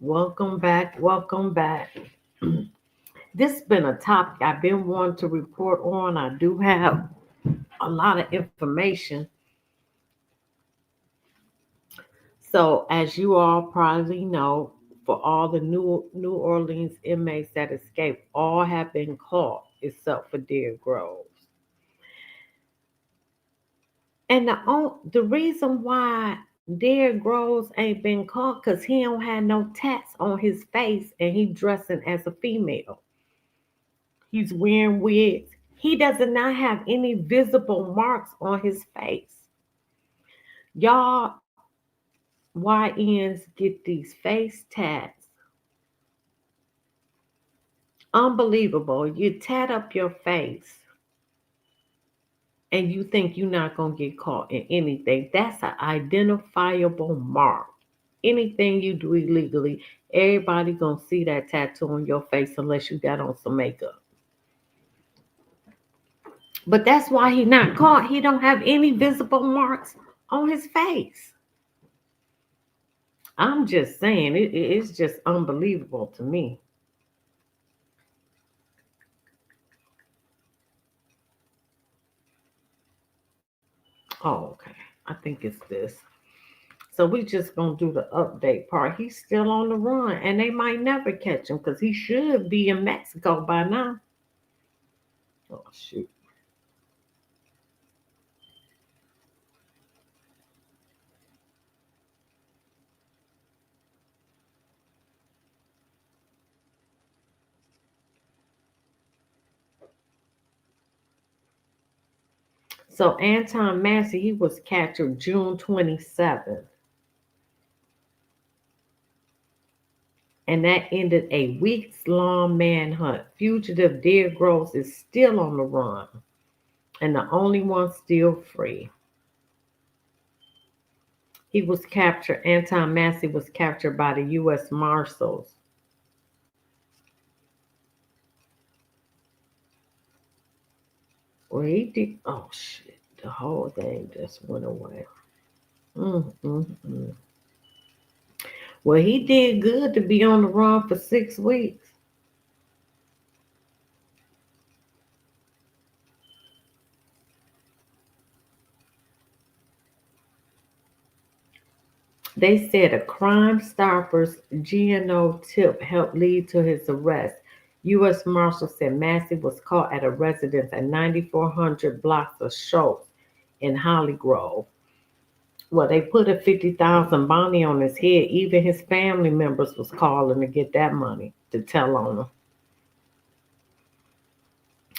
Welcome back. Welcome back. This has been a topic I've been wanting to report on. I do have a lot of information. So, as you all probably know, for all the New Orleans inmates that escaped, all have been caught except for Derrick Groves. And the reason why Derrick Groves ain't been caught because he don't have no tats on his face and he dressing as a female. He's wearing wigs. He does not have any visible marks on his face. Y'all YNs get these face tats. Unbelievable. You tat up your face and you think you're not going to get caught in anything. That's an identifiable mark. Anything you do illegally, everybody going to see that tattoo on your face unless you got on some makeup. But that's why he not caught. He don't have any visible marks on his face. I'm just saying, it's just unbelievable to me. Oh, okay. I think it's this. So we just gonna do the update part. He's still on the run, and they might never catch him because he should be in Mexico by now. Oh shoot. So Anton Massey, he was captured June 27th, and that ended a weeks-long manhunt. Fugitive Derrick Groves is still on the run, and the only one still free. He was captured. Anton Massey was captured by the U.S. Marshals. Well, he did. Oh shit! The whole thing just went away. Mm. Well, he did good to be on the run for 6 weeks. They said a Crime Stoppers GNO tip helped lead to his arrest. U.S. Marshals said Massey was caught at a residence at 9400 blocks of Schultz in Holly Grove. Well, they put a 50,000 bounty on his head. Even his family members was calling to get that money to tell on him.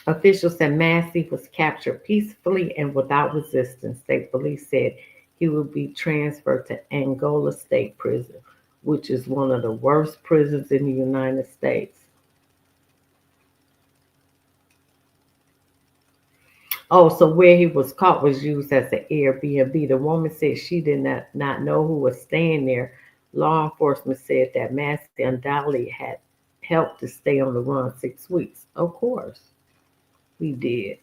Officials said Massey was captured peacefully and without resistance. State police said he would be transferred to Angola State Prison, which is one of the worst prisons in the United States. Oh, so where he was caught was used as an Airbnb. The woman said she did not know who was staying there. Law enforcement said that Massey undoubtedly had helped to stay on the run 6 weeks. Of course, he did.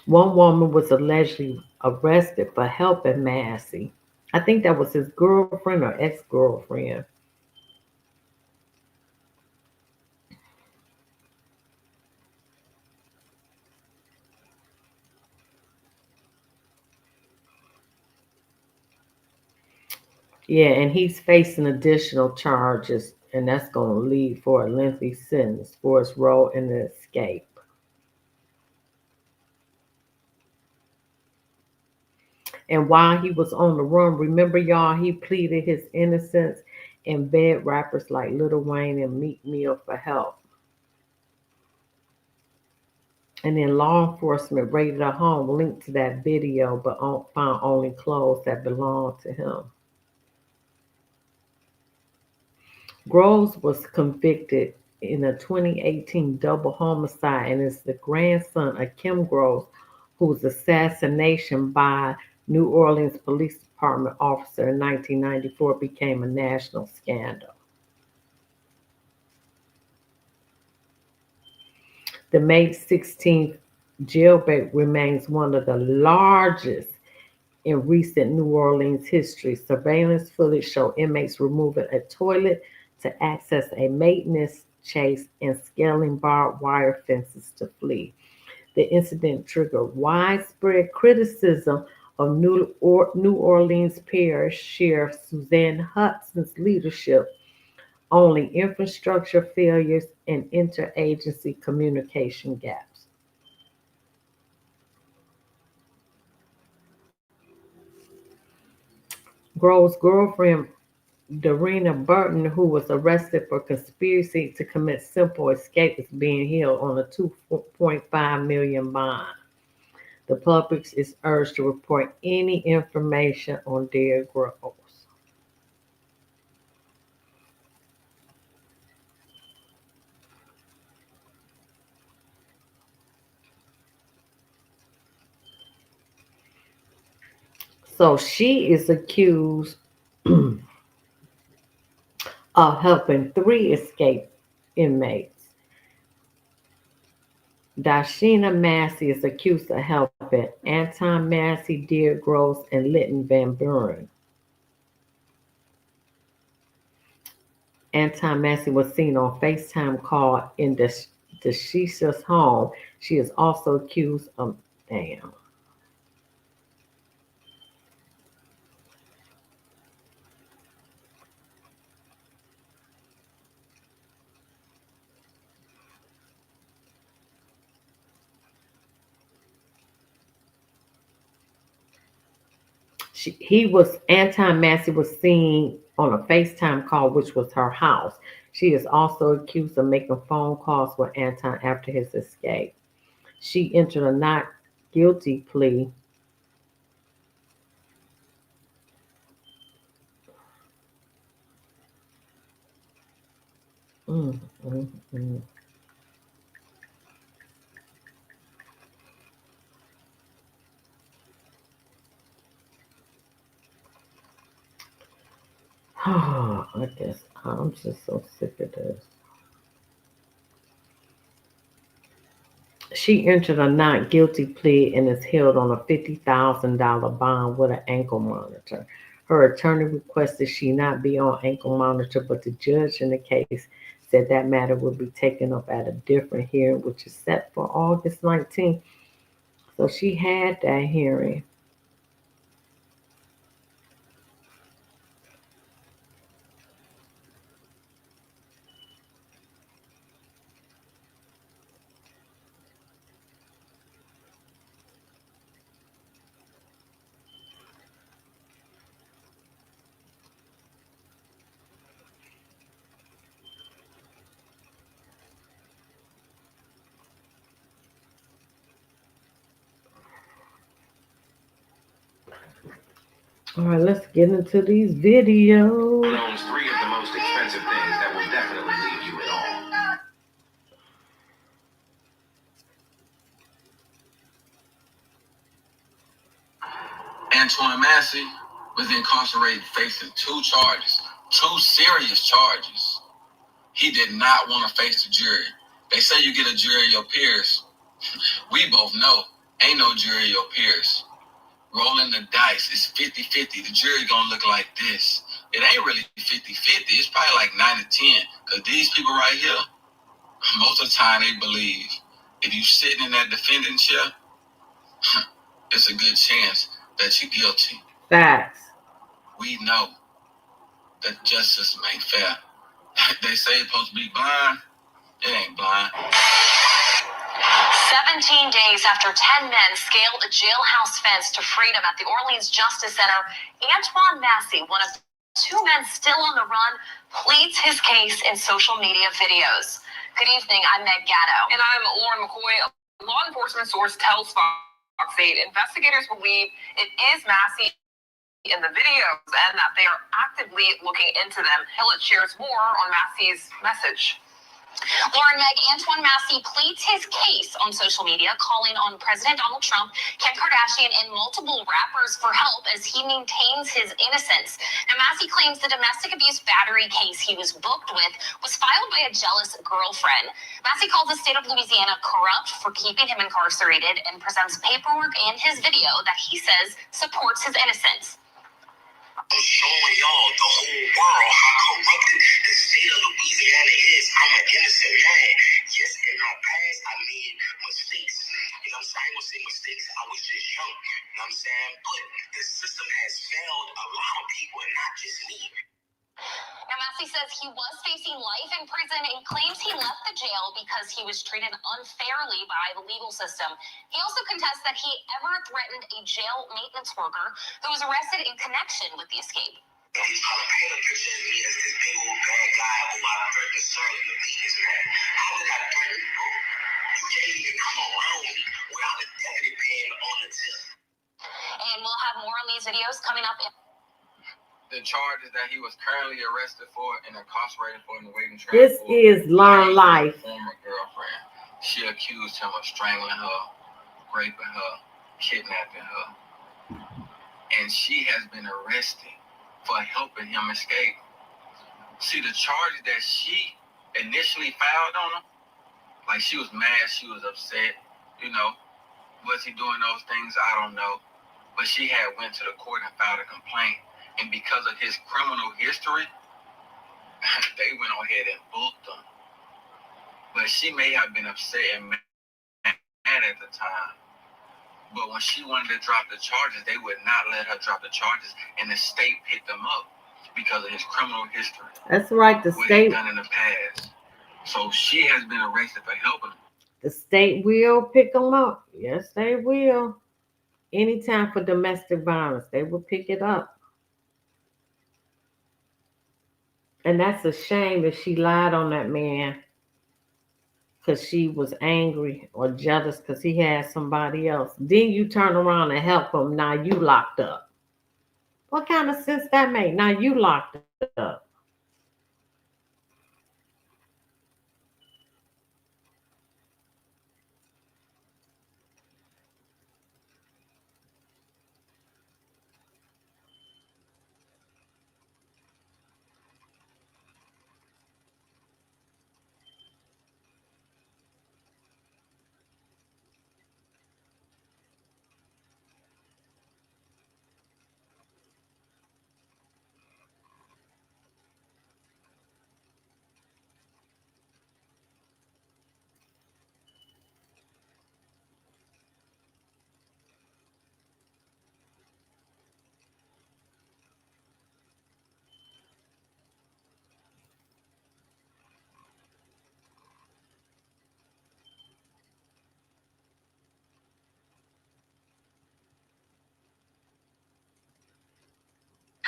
One woman was allegedly arrested for helping Massey. I think that was his girlfriend or ex girlfriend. Yeah, and he's facing additional charges, and that's going to lead for a lengthy sentence for his role in the escape. And while he was on the run, remember y'all, he pleaded his innocence and begged rappers like Lil Wayne and Meek Mill for help. And then law enforcement raided a home linked to that video, but found only clothes that belonged to him. Groves was convicted in a 2018 double homicide and is the grandson of Kim Groves, whose assassination by New Orleans Police Department officer in 1994 became a national scandal. The May 16th jailbreak remains one of the largest in recent New Orleans history. Surveillance footage showed inmates removing a toilet to access a maintenance chase and scaling barbed wire fences to flee. The incident triggered widespread criticism of New Orleans Parish Sheriff Suzanne Hudson's leadership, only infrastructure failures and interagency communication gaps. Grove's girlfriend, Darina Burton, who was arrested for conspiracy to commit simple escape, is being held on a $2.5 million bond. The public is urged to report any information on Derrick Groves. So she is accused of helping three escape inmates. Dashina Massey is accused of helping Antoine Massey, Derrick Groves, and Lytton Van Buren. Antoine Massey was seen on FaceTime call in Deshisha's home. She is also accused of damn. He was Anton Massey was seen on a FaceTime call, which was her house. She is also accused of making phone calls with Anton after his escape. She entered a not guilty plea. Mm, mm, mm. I guess I'm just so sick of this. She entered a not guilty plea and is held on a $50,000 bond with an ankle monitor. Her attorney requested she not be on ankle monitor, but the judge in the case said that matter will be taken up at a different hearing, which is set for August 19th. So she had that hearing. All right, let's get into these videos. Owns three of the most expensive things that will definitely leave you in awe. Antoine Massey was incarcerated facing two serious charges. He did not want to face the jury. They say you get a jury of your peers. We both know ain't no jury of your peers. Rolling the dice is 50-50. The jury gonna look like this. It ain't really 50-50. It's probably like 9-10. Because these people right here, most of the time they believe if you sitting in that defendant chair, it's a good chance that you're guilty. Facts. We know that justice ain't fair. They say it's supposed to be blind. It ain't blind. 17 days after 10 men scaled a jailhouse fence to freedom at the Orleans Justice Center, Antoine Massey, one of two men still on the run, pleads his case in social media videos. Good evening, I'm Meg Gatto. And I'm Lauren McCoy. A law enforcement source tells Fox 8 investigators believe it is Massey in the videos and that they are actively looking into them. Hillett shares more on Massey's message. Lauren, Meg, Antoine Massey pleads his case on social media, calling on President Donald Trump, Kim Kardashian, and multiple rappers for help as he maintains his innocence. Now, Massey claims the domestic abuse battery case he was booked with was filed by a jealous girlfriend. Massey calls the state of Louisiana corrupt for keeping him incarcerated and presents paperwork and his video that he says supports his innocence. I'm showing y'all, the whole world, how corrupted the state of Louisiana is. I'm an innocent man. Yes, in my past, I made mistakes. You know what I'm saying? I ain't gonna say mistakes. I was just young. You know what I'm saying? But the system has failed a lot of people, and not just me. Now, Massey says he was facing life in prison and claims he left the jail because he was treated unfairly by the legal system. He also contests that he ever threatened a jail maintenance worker who was arrested in connection with the escape. He's trying to paint a picture of me as this big old bad guy who I threatened to serve the businessman. How did I threaten you, bro? You can't even come around me without a deputy being on the tip. And we'll have more on these videos coming up. The charges that he was currently arrested for and incarcerated for in the waiting trial. This is Learn Life. Former girlfriend. She accused him of strangling her, raping her, kidnapping her. And she has been arrested for helping him escape. See, the charges that she initially filed on him, like she was mad, she was upset, you know. Was he doing those things? I don't know. But she had went to the court and filed a complaint. And because of his criminal history, they went on ahead and booked him. But she may have been upset and mad at the time. But when she wanted to drop the charges, they would not let her drop the charges. And the state picked him up because of his criminal history. That's right, the what state. What he done in the past. So she has been arrested for helping him. The state will pick them up. Yes, they will. Anytime for domestic violence, they will pick it up. And that's a shame that she lied on that man because she was angry or jealous because he had somebody else. Then you turn around and help him. Now you locked up. What kind of sense that make? Now you locked up.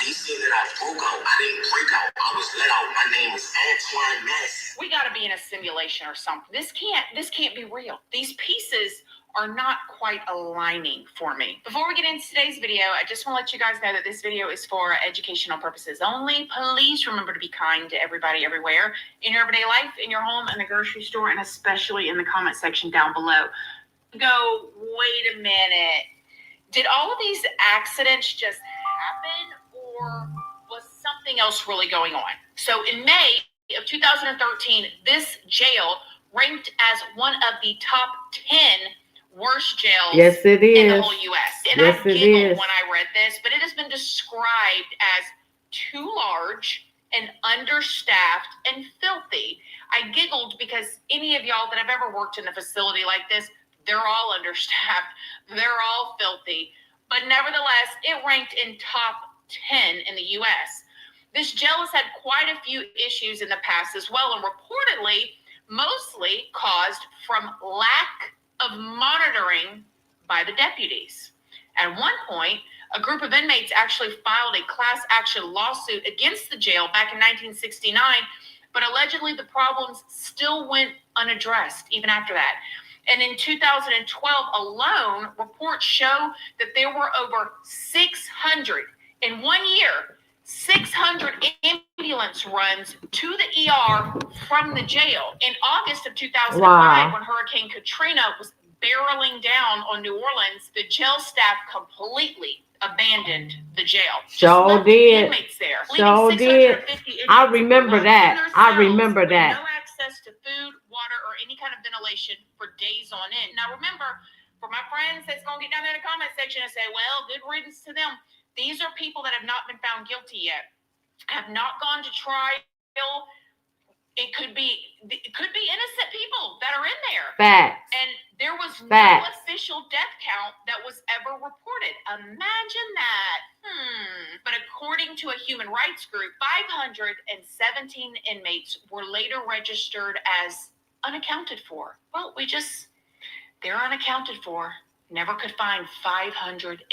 He said that I broke out. I didn't break out. I was let out. My name is Antoine Massey. We got to be in a simulation or something. This can't be real. These pieces are not quite aligning for me. Before we get into today's video, I just want to let you guys know that this video is for educational purposes only. Please remember to be kind to everybody everywhere in your everyday life, in your home, in the grocery store, and especially in the comment section down below. Go, wait a minute. Did all of these accidents just happen, or was something else really going on? So in May of 2013, this jail ranked as one of the top 10 worst jails Yes, it is. in the whole U.S. And yes, I giggled is. when I read this, but it has been described as too large and understaffed and filthy. I giggled because any of y'all that have ever worked in a facility like this, they're all understaffed. They're all filthy. But nevertheless, it ranked in top 10 in the U.S. This jail has had quite a few issues in the past as well, and reportedly mostly caused from lack of monitoring by the deputies. At one point, a group of inmates actually filed a class action lawsuit against the jail back in 1969, but allegedly the problems still went unaddressed even after that. And in 2012 alone, reports show that there were over 600 in 1 year, 600 ambulance runs to the ER from the jail. In August of 2005, when Hurricane Katrina was barreling down on New Orleans, the jail staff completely abandoned the jail. Sure did. Inmates there. Sure did. I remember that. I remember that. No access to food, water, or any kind of ventilation for days on end. Now remember, for my friends that's going to get down there in the comment section and say, well, good riddance to them. These are people that have not been found guilty yet, have not gone to trial. It could be innocent people that are in there. Facts. And there was no official death count that was ever reported. Imagine that. But according to a human rights group, 517 inmates were later registered as unaccounted for. Well, they're unaccounted for. Never could find 517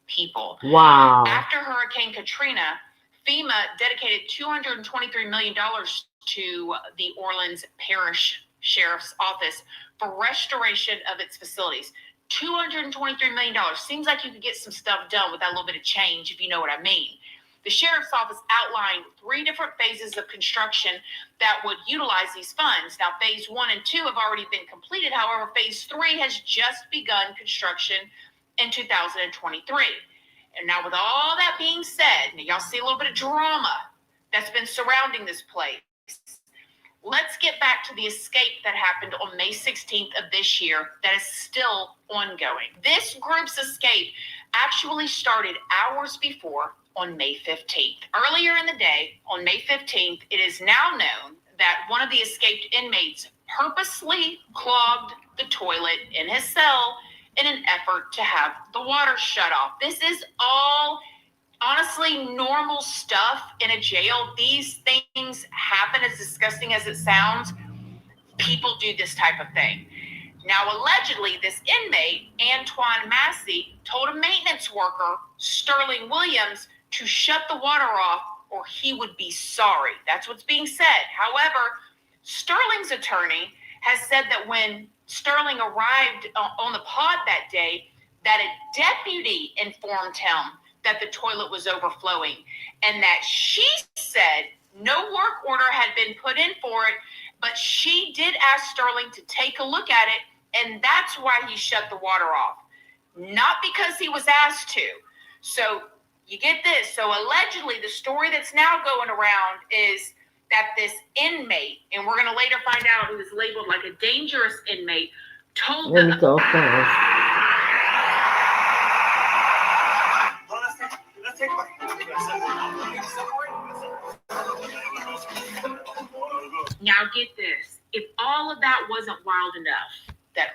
people. Wow. After Hurricane Katrina, FEMA dedicated $223 million to the Orleans Parish Sheriff's Office for restoration of its facilities. $223 million. Seems like you could get some stuff done with that little bit of change, if you know what I mean. The Sheriff's Office outlined 3 different phases of construction that would utilize these funds. Now, phase 1 and 2 have already been completed. However, phase 3 has just begun construction in 2023. And now, with all that being said, y'all see a little bit of drama that's been surrounding this place. Let's get back to the escape that happened on May 16th of this year that is still ongoing. This group's escape actually started hours before on May 15th. Earlier in the day, on May 15th, it is now known that one of the escaped inmates purposely clogged the toilet in his cell in an effort to have the water shut off. This is all honestly normal stuff in a jail. These things happen, as disgusting as it sounds. People do this type of thing. Now, allegedly, this inmate, Antoine Massey, told a maintenance worker, Sterling Williams, to shut the water off or he would be sorry. That's what's being said. However, Sterling's attorney has said that when Sterling arrived on the pod that day, that a deputy informed him that the toilet was overflowing and that she said no work order had been put in for it, but she did ask Sterling to take a look at it, and that's why he shut the water off. Not because he was asked to. So you get this. So allegedly, the story that's now going around is that this inmate, and we're going to later find out who is labeled like a dangerous inmate, told them. Let me go fast. Now get this. If all of that wasn't wild enough, that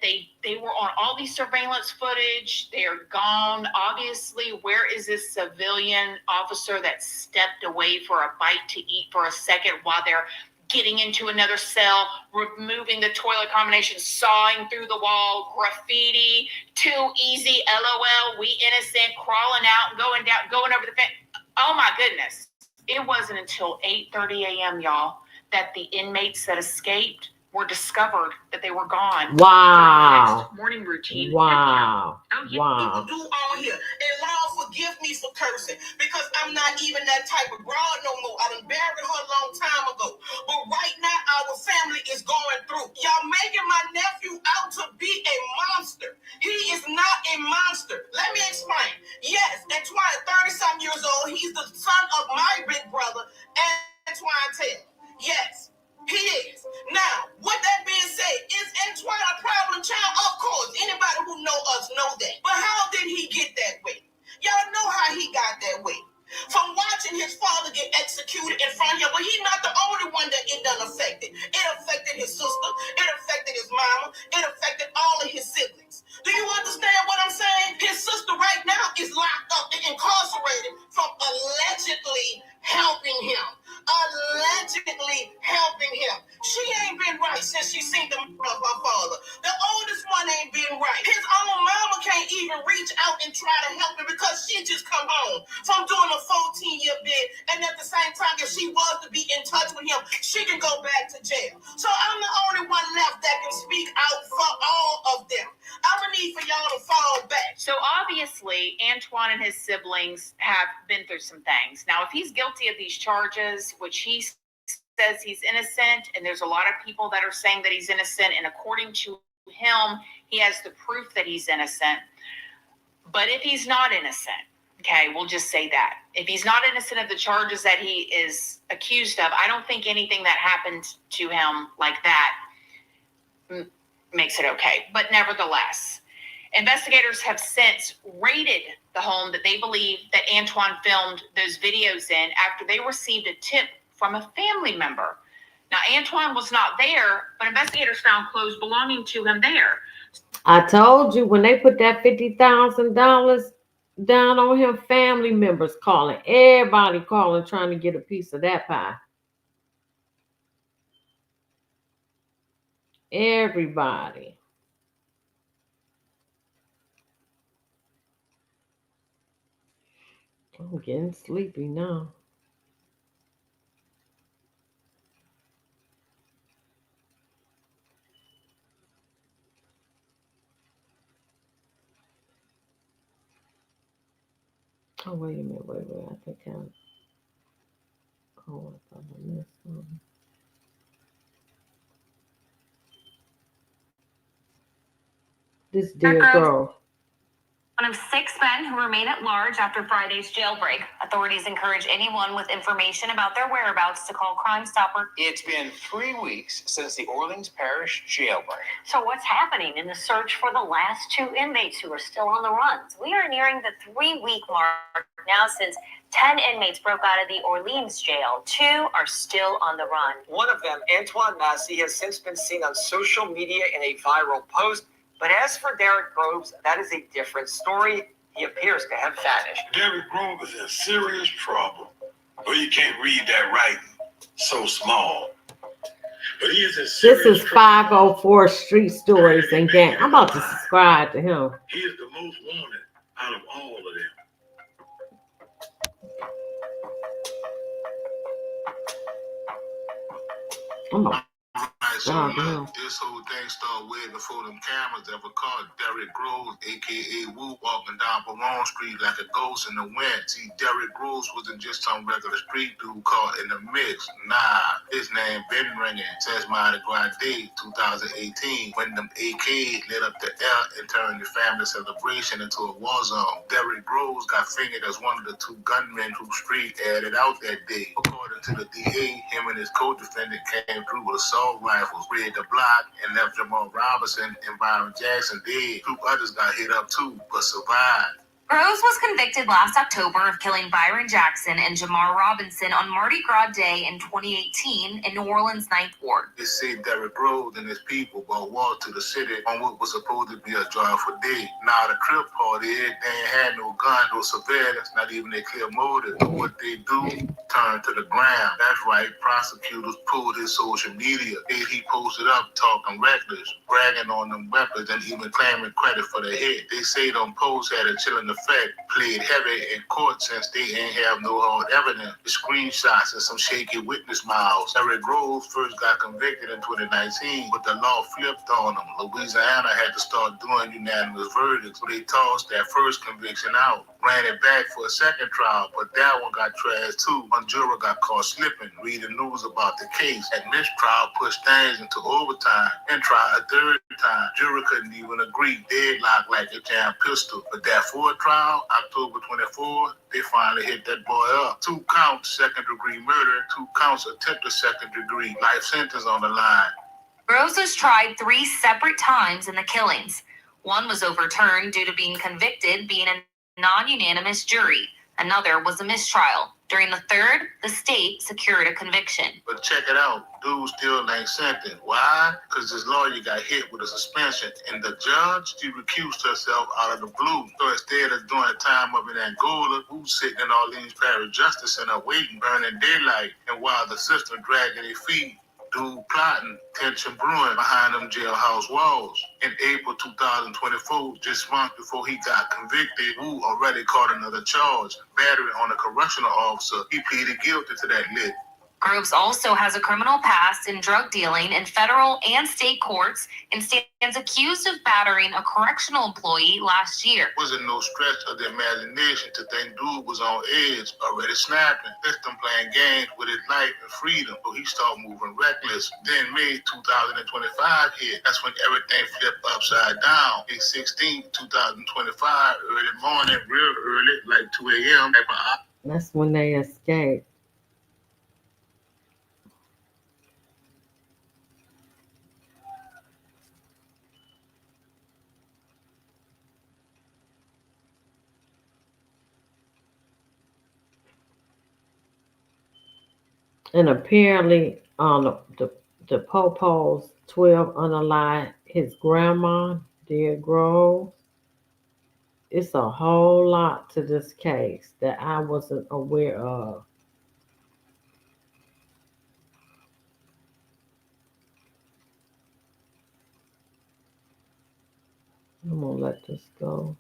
they were on all these surveillance footage, they are gone. Obviously, where is this civilian officer that stepped away for a bite to eat for a second while they're getting into another cell, removing the toilet combination, sawing through the wall, graffiti, too easy, LOL, we innocent, crawling out, going down, going over the fence. Oh my goodness. It wasn't until 8:30 a.m., y'all, that the inmates that escaped were discovered that they were gone. Wow. Morning routine. Wow. Oh, yeah. Wow. People do on here. And Lord, forgive me for cursing because I'm not even that type of broad no more. I done buried her a long time ago. But right now, our family is going through. Y'all making my nephew out to be a monster. He is not a monster. Let me explain. Yes, Antoine, 30-something years old. He's the son of my big brother, Antoine Taylor. Yes. He is. Now, with that being said, is Antoine a problem child? Of course. Anybody who know us know that. But how did he get that way? Y'all know how he got that way. From watching his father get executed in front of him, but he's not the only one that it done affected. It affected his sister. It affected his mama. It affected all of his siblings. Do you understand what I'm saying? His sister right now is locked up and incarcerated from allegedly try to help her because she just come home from doing a 14-year bid, and at the same time, if she was to be in touch with him, she can go back to jail. So I'm the only one left that can speak out for all of them. I'm gonna need for y'all to fall back. So obviously, Antoine and his siblings have been through some things. Now, if he's guilty of these charges, which he says he's innocent, and there's a lot of people that are saying that he's innocent, and according to him, he has the proof that he's innocent. But if he's not innocent, okay, we'll just say that. If he's not innocent of the charges that he is accused of, I don't think anything that happened to him like that makes it okay. But nevertheless, investigators have since raided the home that they believe that Antoine filmed those videos in after they received a tip from a family member. Now, Antoine was not there, but investigators found clothes belonging to him there. I told you, when they put that $50,000 down on him, family members calling, everybody calling, trying to get a piece of that pie. Everybody. I'm getting sleepy now. Oh, wait a minute, wait. I think I thought I missed something. This Derrick girl. One of 6 men who remain at large after Friday's jailbreak. Authorities encourage anyone with information about their whereabouts to call Crime Stopper. It's been 3 weeks since the Orleans Parish jailbreak. So what's happening in the search for the last 2 inmates who are still on the runs? We are nearing the 3-week mark now since 10 inmates broke out of the Orleans jail. 2 are still on the run. One of them, Antoine Massey, has since been seen on social media in a viral post. But as for Derrick Groves, that is a different story. He appears to have vanished. Derrick Groves is in serious trouble. Well, you can't read that writing. So small. But he is in serious This is 504 Street Stories and Gang. I'm about to subscribe to him. He is the most wanted out of all of them. I'm about So look, this whole thing started way before them cameras ever caught Derrick Groves, a.k.a. Woo, walking down Barone Street like a ghost in the wind. See, Derrick Groves wasn't just some regular street dude caught in the mix. Nah, his name been ringing since Mardi Gras Day 2018, when them AKs lit up the air and turned the family celebration into a war zone. Derrick Groves got fingered as one of the 2 gunmen who street added out that day. According to the DA, him and his co-defendant came through with assault rifles, raided the block, and left Jamal Robinson and Byron Jackson dead. 2 others got hit up too, but survived. Groves was convicted last October of killing Byron Jackson and Jamar Robinson on Mardi Gras Day in 2018 in New Orleans' 9th Ward. They say Derrick Groves and his people brought water to the city on what was supposed to be a joyful day. Now the Crip party, they ain't had no gun, no surveillance, not even a clear motive. But what they do, turn to the ground. That's right, prosecutors pulled his social media. He posted up talking reckless, bragging on them weapons, and even claiming credit for the hit. They say them posts had a chilling effect, played heavy in court since they ain't have no hard evidence. The screenshots and some shaky witness miles. Derrick Groves first got convicted in 2019, but the law flipped on him. Louisiana had to start doing unanimous verdicts, so they tossed that first conviction out. Ran it back for a second trial, but that one got trashed too. One juror got caught slipping, reading news about the case. That mistrial pushed things into overtime and tried a third time. Juror couldn't even agree. Deadlocked like a damn pistol. But that fourth trial, October 24th, they finally hit that boy up. 2 counts, second-degree murder. 2 counts, attempted second-degree. Life sentence on the line. Groves was tried 3 separate times in the killings. One was overturned due to being convicted being a non-unanimous jury. Another was a mistrial. During the third, the state secured a conviction. But check it out. Dude still ain't sentenced. Why? Because this lawyer got hit with a suspension. And the judge, she recused herself out of the blue. So instead of doing time up in Angola, who's sitting in Orleans Parish Justice Center waiting, burning daylight. And while the system dragging their feet, dude plotting, tension brewing behind them jailhouse walls. In April 2024, just months before he got convicted, Wu already caught another charge, battery on a correctional officer. He pleaded guilty to that lit. Groves also has a criminal past in drug dealing in federal and state courts and stands accused of battering a correctional employee last year. Wasn't no stretch of the imagination to think dude was on edge, already snapping. System playing games with his life and freedom, so he started moving reckless. Then May 2025 hit. That's when everything flipped upside down. May 16, 2025, early morning, real early, like 2 a.m. That's when they escaped. And apparently, the Popo's 12 unalive his grandma, Derrick Groves. It's a whole lot to this case that I wasn't aware of. I'm gonna let this go.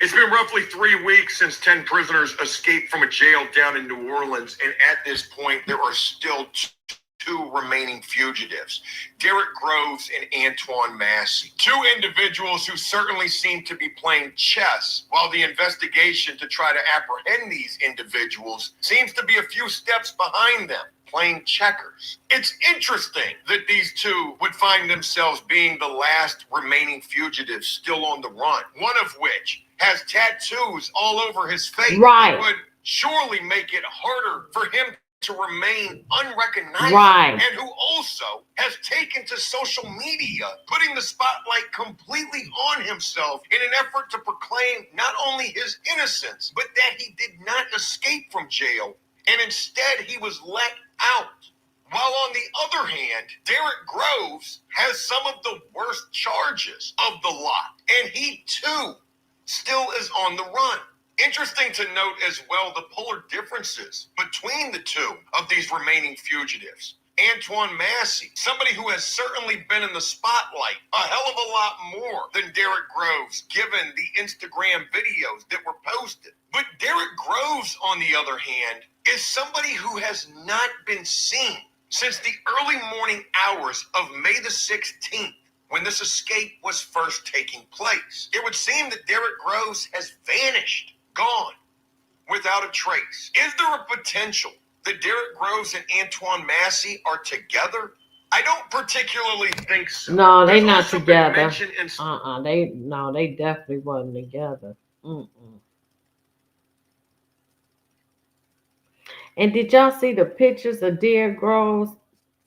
It's been roughly 3 weeks since 10 prisoners escaped from a jail down in New Orleans, and at this point, there are still two remaining fugitives, Derrick Groves and Antoine Massey. Two individuals who certainly seem to be playing chess, while the investigation to try to apprehend these individuals seems to be a few steps behind them, playing checkers. It's interesting that these two would find themselves being the last remaining fugitives still on the run, one of which has tattoos all over his face. Right. That would surely make it harder for him to remain unrecognizable, Right. and who also has taken to social media, putting the spotlight completely on himself in an effort to proclaim not only his innocence, but that he did not escape from jail, and instead he was let out. While on the other hand, Derrick Groves has some of the worst charges of the lot, and he too still is on the run. Interesting to note as well the polar differences between the two of these remaining fugitives. Antoine Massey, somebody who has certainly been in the spotlight a hell of a lot more than Derrick Groves, given the Instagram videos that were posted. But Derrick Groves, on the other hand, is somebody who has not been seen since the early morning hours of May the 16th. When this escape was first taking place. It would seem that Derrick Groves has vanished, gone, without a trace. Is there a potential that Derrick Groves and Antoine Massey are together? I don't particularly think so. No, they There's not also been together. mention in- They definitely wasn't together. And did y'all see the pictures of Derrick Groves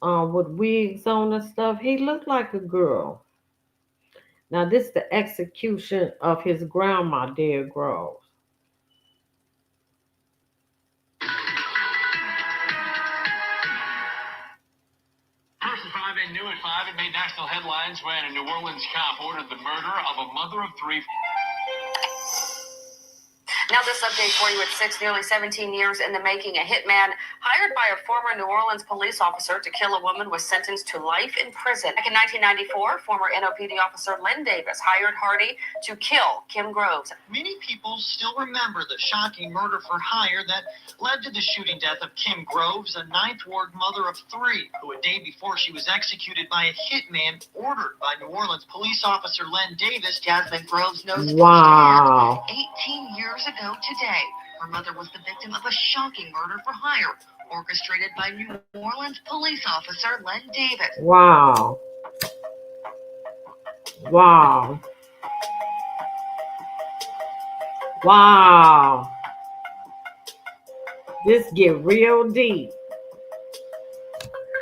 with wigs on and stuff? He looked like a girl. Now this is the execution of his grandma, Derrick Groves. First at 5 and new at 5, it made national headlines when a New Orleans cop ordered the murder of a mother of three. Now this update for you at 6, nearly 17 years in the making. A hitman hired by a former New Orleans police officer to kill a woman was sentenced to life in prison. Back in 1994, former NOPD officer Lynn Davis hired Hardy to kill Kim Groves. Many people still remember the shocking murder for hire that led to the shooting death of Kim Groves, a Ninth Ward mother of three, who a day before she was executed by a hitman ordered by New Orleans police officer Lynn Davis. Jasmine Groves knows Wow. 18 years ago today, her mother was the victim of a shocking murder for hire, orchestrated by New Orleans police officer Len Davis. Wow. Wow. Wow. This get real deep.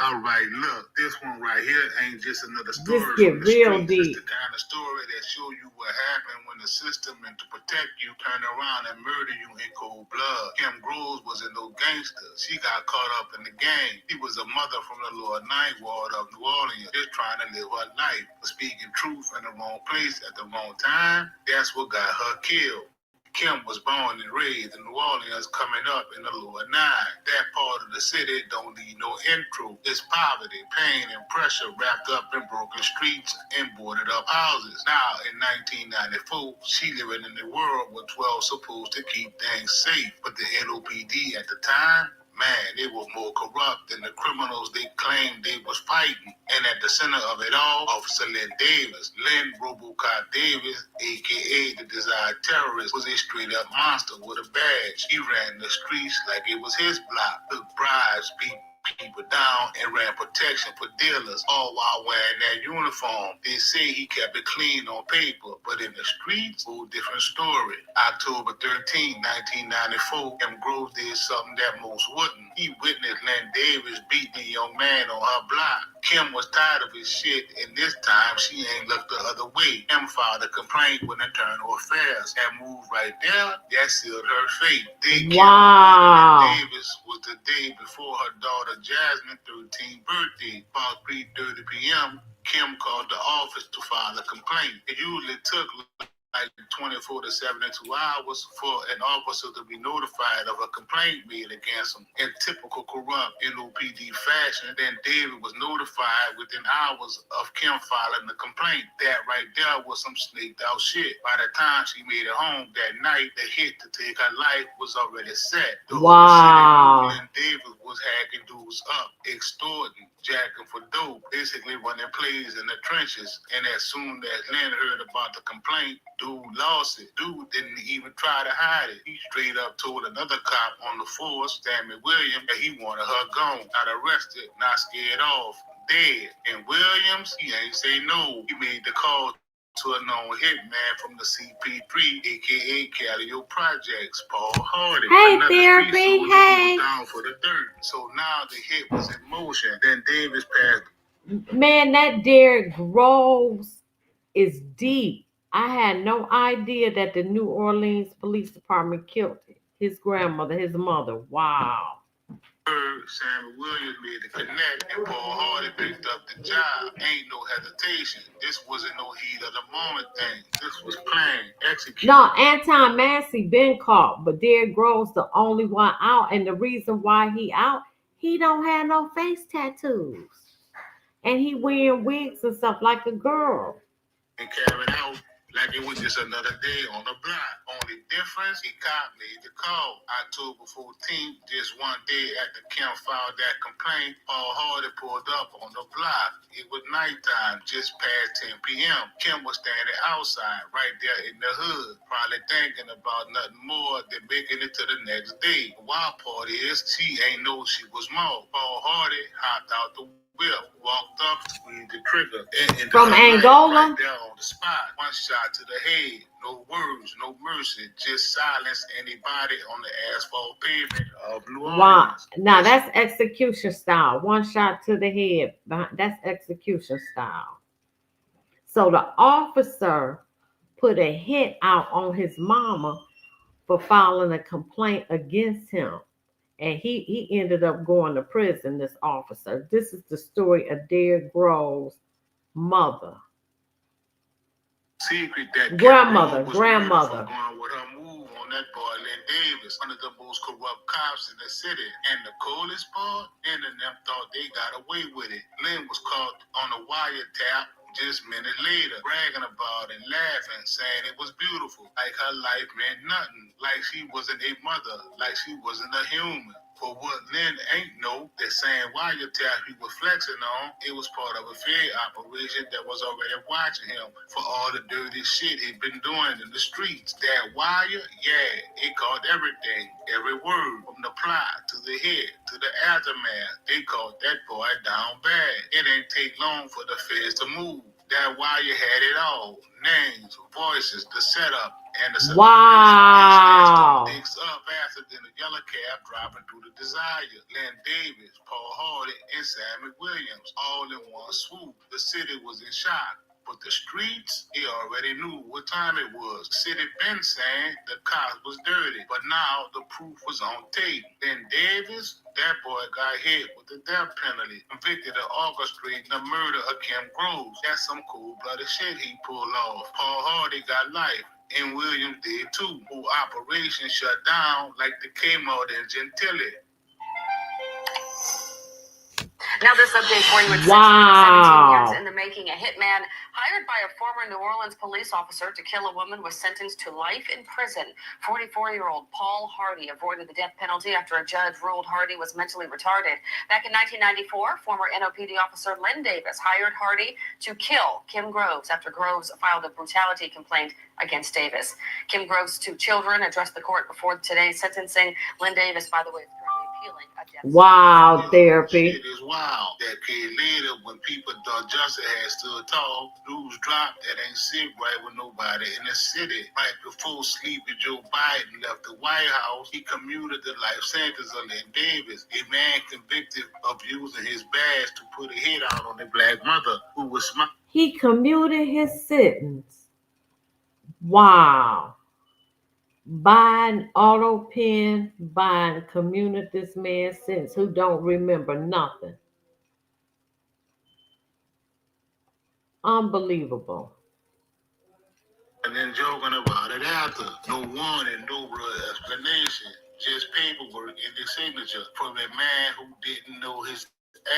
All right, look, this one right here ain't just another story. This get from the real streets. deep. It's the kind of story that show you what happened when the system, and to protect you, turn around and murder you in cold blood. Kim Groves wasn't no gangster. She got caught up in the game. She was a mother from the lower Ninth Ward of New Orleans, just trying to live her life, but speaking truth in the wrong place at the wrong time. That's what got her killed. Kim was born and raised in New Orleans, coming up in the lower 9. That part of the city don't need no intro. It's poverty, pain, and pressure wrapped up in broken streets and boarded up houses. Now, in 1994, she living in a world where 12 supposed to keep things safe. But the NOPD at the time, man, they were more corrupt than the criminals they claimed they was fighting. And at the center of it all, Officer Lynn Davis, Lynn Robocop Davis, a.k.a. the desired terrorist, was a straight-up monster with a badge. He ran the streets like it was his block, took bribes, beat people down, and ran protection for dealers, all while wearing that uniform. They say he kept it clean on paper, but in the streets, whole different story. October 13, 1994, M. Groves did something that most wouldn't. He witnessed Lynn Davis beating a young man on her block. Kim was tired of his shit, and this time she ain't looked the other way. Kim filed a complaint with Internal Affairs. That move right there, that sealed her fate. They Wow. Lynn Davis was the day before her daughter Jasmine's 13th birthday. About 3:30 p.m., Kim called the office to file a complaint. It usually took like 24 to 72 hours for an officer to be notified of a complaint made against him. In typical corrupt NOPD fashion, then David was notified within hours of Kim filing the complaint. That right there was some snaked out shit. By the time she made it home that night, the hit to take her life was already set. The whole city knew Lynn Davis was hacking dudes up, extorting, jacking for dope, basically running plays in the trenches. And as soon as Lynn heard about the complaint, dude lost it. Dude didn't even try to hide it. He straight up told another cop on the force, Sammy Williams, that he wanted her gone, not arrested, not scared off, dead. And Williams, he ain't say no. He made the call to a known hitman from the CP3, aka Calio Projects, Paul Hardy. Hey, Another Therapy, street soldier hey. who was down for the dirt. So now the hit was in motion. Then Davis passed. Man, that Derrick Groves is deep. I had no idea that the New Orleans Police Department killed his grandmother, his mother. Wow. Sammy Williams made the connect, and Paul Hardy picked up the job. Ain't no hesitation. This wasn't no heat of the moment thing. This was planned, executed. No, Antoine Massey been caught, but Derrick Groves the only one out. And the reason why he out, he don't have no face tattoos. And he wearing wigs and stuff like a girl. And carried out like it was just another day on the block. Only difference, he cop made the call. October 14th, just one day after Kim filed that complaint, Paul Hardy pulled up on the block. It was nighttime, just past 10 p.m. Kim was standing outside, right there in the hood, probably thinking about nothing more than making it to the next day. The wild part is, she ain't know she was mauled. Paul Hardy hopped out the whip, walked up, squeezed the trigger. And From Angola? Right there on the spot. One shot to the head. No words, no mercy. Just silence anybody on the asphalt pavement of New Orleans. Wow. Now that's execution style. One shot to the head. That's execution style. So the officer put a hit out on his mama for filing a complaint against him. And he ended up going to prison, this officer. This is the story of Derrick Groves' mother. Secret that grandmother. Going with her move on that boy, Lynn Davis, one of the most corrupt cops in the city. And the coolest part, Lynn and them thought they got away with it. Lynn was caught on a wiretap just minutes later, bragging about and laughing, saying it was beautiful, like her life meant nothing, like she wasn't a mother, like she wasn't a human. For what Lynn ain't know, that same wiretap he was flexing on, it was part of a fair operation that was already watching him for all the dirty shit he'd been doing in the streets. That wire, yeah, it caught everything, every word, from the plot to the hit to the aftermath. They caught that boy down bad. It ain't take long for the feds to move. That wire had it all. Names, voices, the setup, and the celebration. Wow. Dicks up faster than a yellow cab driving through the Desire. Lynn Davis, Paul Hardy, and Sammy Williams, all in one swoop. The city was in shock. But the streets, he already knew what time it was. The city been saying the cops was dirty, but now the proof was on tape. Then Davis, that boy got hit with the death penalty, convicted of orchestrating the murder of Kim Groves. That's some cold-blooded shit he pulled off. Paul Hardy got life. and Williams did too, who operation shut down like the Kmart in Gentilly. Now this update for you. It's 17 years in the making. A hitman hired by a former New Orleans police officer to kill a woman was sentenced to life in prison. 44-year-old Paul Hardy avoided the death penalty after a judge ruled Hardy was mentally retarded. Back in 1994, former NOPD officer Lynn Davis hired Hardy to kill Kim Groves after Groves filed a brutality complaint against Davis. Kim Groves' 2 children addressed the court before today's sentencing. Lynn Davis, by the way, is currently appealing a death sentence. Wow, therapy. Shit is wild. That kid later, when people thought justice had stood tall, news dropped that ain't sit right with nobody in the city. Right before sleepy Joe Biden left the White House, he commuted the life sentence of Lynn Davis, a man convicted of using his badge to put a hit out on a black mother who was smiling. He commuted his sentence. Wow. Biden auto pen, Biden commuted this man's sentence who don't remember nothing. Unbelievable. And then joking about it after. No warning, no real explanation. Just paperwork and the signature from a man who didn't know his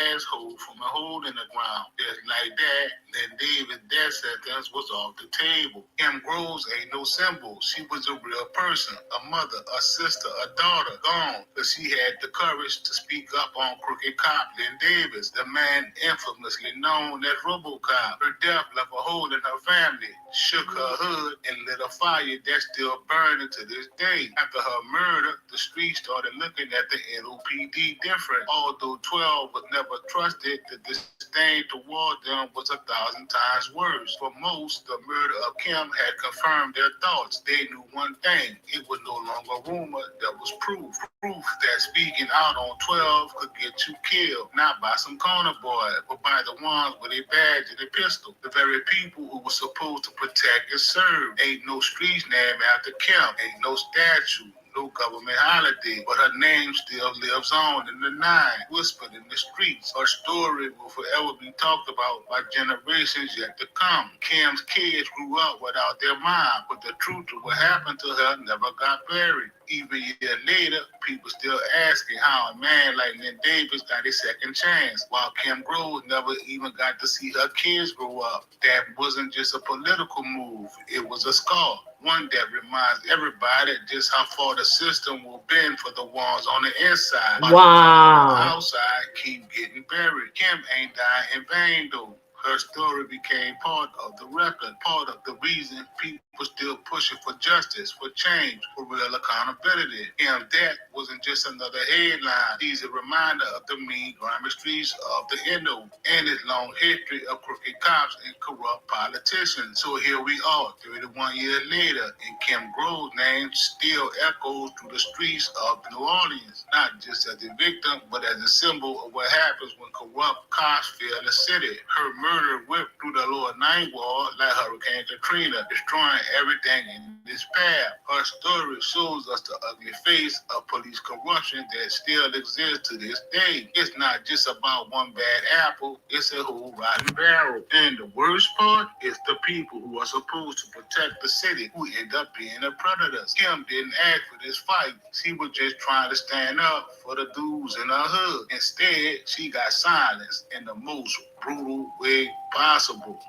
asshole from a hole in the ground. Just like that, then David's death sentence was off the table. Kim Groves ain't no symbol. She was a real person, a mother, a sister, a daughter, gone. But she had the courage to speak up on crooked cop Lynn Davis, the man infamously known as RoboCop. Her death left a hole in her family, shook her hood, and lit a fire that's still burning to this day. After her murder, the streets started looking at the NOPD different. Although 12 was never trusted, the disdain toward them was 1,000 times worse. For most, the murder of Kim had confirmed their thoughts. They knew one thing: it was no longer rumor, that was proof. Proof that speaking out on 12 could get you killed, not by some corner boy, but by the ones with a badge and a pistol. The very people who were supposed to protect and serve. Ain't no streets named after Kim, ain't no statue, no government holiday, but her name still lives on in the 9, whispered in the streets. Her story will forever be talked about by generations yet to come. Kim's kids grew up without their mom, but the truth of what happened to her never got buried. Even a year later, people still asking how a man like Lynn Davis got a second chance, while Kim Groves never even got to see her kids grow up. That wasn't just a political move, it was a scar. One that reminds everybody just how far the system will bend for the ones on the inside. While the ones on the outside keep getting buried. Kim ain't dying in vain though. Her story became part of the record, part of the reason people still pushing for justice, for change, for real accountability. Kim's death wasn't just another headline. She's a reminder of the mean, grimy streets of the NO and its long history of crooked cops and corrupt politicians. So here we are, 31 years later, and Kim Groves' name still echoes through the streets of New Orleans, not just as a victim, but as a symbol of what happens when corrupt cops fill the city. Her murder whipped through the lower Ninth Ward like Hurricane Katrina, destroying everything in its path. Her story shows us the ugly face of police corruption that still exists to this day. It's not just about one bad apple, it's a whole rotten barrel. And the worst part is the people who are supposed to protect the city who end up being the predators. Kim didn't ask for this fight. She was just trying to stand up for the dudes in her hood. Instead, she got silenced in the most brutal way possible.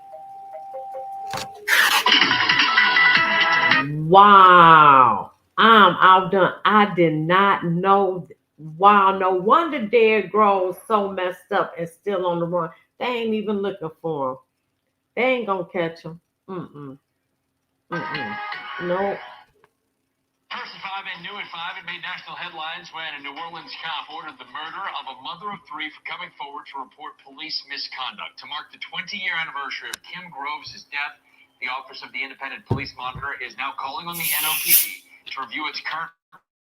Wow. I'm outdone. I did not know. Wow. No wonder Derrick Groves so messed up and still on the run. They ain't even looking for him. They ain't gonna catch him. Nope. First at 5 and new at 5, it made national headlines when a New Orleans cop ordered the murder of a mother of 3 for coming forward to report police misconduct. To mark the 20-year anniversary of Kim Groves' death, the Office of the Independent Police Monitor is now calling on the NOPD to review its current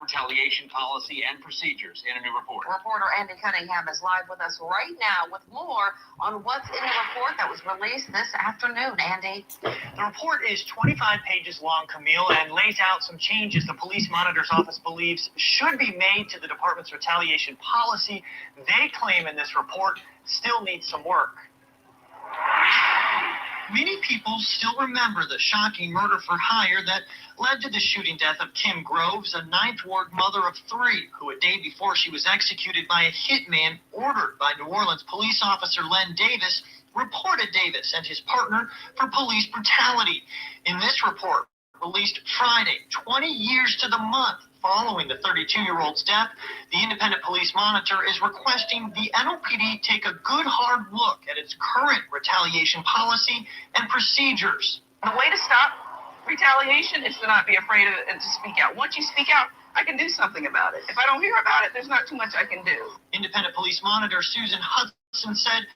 retaliation policy and procedures in a new report. Reporter Andy Cunningham is live with us right now with more on what's in the report that was released this afternoon. Andy. The report is 25 pages long, Camille, and lays out some changes the police monitor's office believes should be made to the department's retaliation policy. They claim in this report still needs some work. Many people still remember the shocking murder for hire that led to the shooting death of Kim Groves, a Ninth Ward mother of three, who a day before she was executed by a hitman ordered by New Orleans police officer Len Davis, reported Davis and his partner for police brutality. In this report, released Friday, 20 years to the month following the 32-year-old's death, the Independent Police Monitor is requesting the NOPD take a good hard look at its current retaliation policy and procedures. The way to stop retaliation is to not be afraid of it and to speak out. Once you speak out, I can do something about it. If I don't hear about it, there's not too much I can do. Independent Police Monitor Susan Hudson said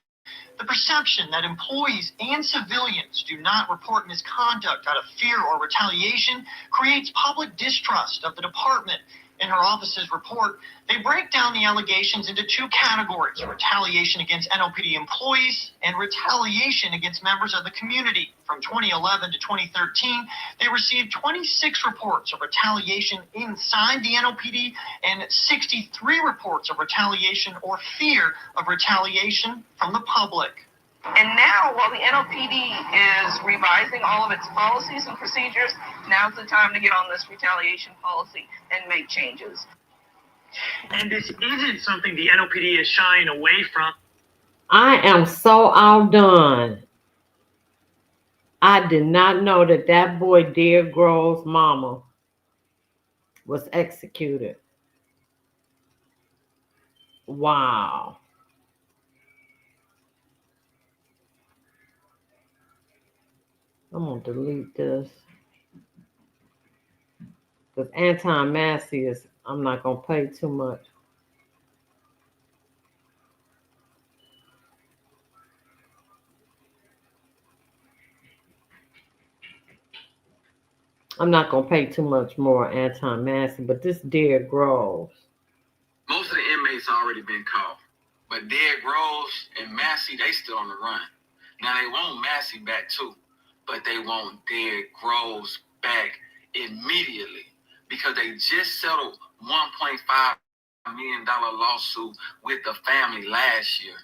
the perception that employees and civilians do not report misconduct out of fear or retaliation creates public distrust of the department. In her office's report, they break down the allegations into two categories: retaliation against NOPD employees and retaliation against members of the community. From 2011 to 2013, they received 26 reports of retaliation inside the NOPD and 63 reports of retaliation or fear of retaliation from the public. And now, while the NOPD is revising all of its policies and procedures, now's the time to get on this retaliation policy and make changes. And this isn't something the NOPD is shying away from. I am so outdone. I did not know that boy Derrick Groves' mama was executed. Wow. I'm going to delete this. Because Antoine Massey is, I'm not going to play too much. I'm not going to pay too much more Antoine Massey, but this Derrick Groves. Most of the inmates already been caught. But Derrick Groves and Massey, they still on the run. Now, they want Massey back too, but they want Derrick Groves back immediately because they just settled $1.5 million lawsuit with the family last year.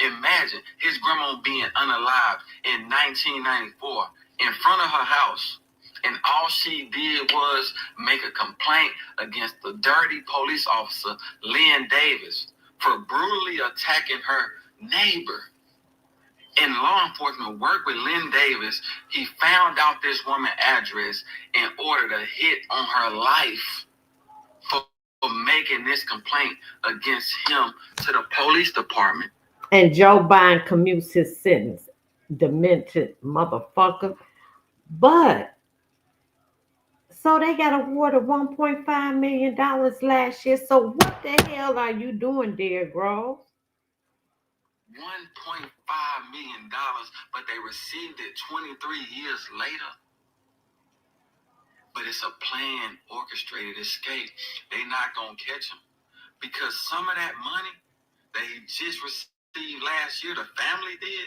Imagine his grandma being unalived in 1994 in front of her house, and all she did was make a complaint against the dirty police officer, Len Davis, for brutally attacking her neighbor. And law enforcement worked with Len Davis. He found out this woman's address in order to hit on her life for making this complaint against him to the police department. And Joe Biden commutes his sentence. Demented motherfucker. But, so they got awarded $1.5 million last year. So what the hell are you doing, Derrick Groves? $1.5 million, but they received it 23 years later. But it's a planned, orchestrated escape. They not gonna catch him because some of that money that he just received last year, the family did.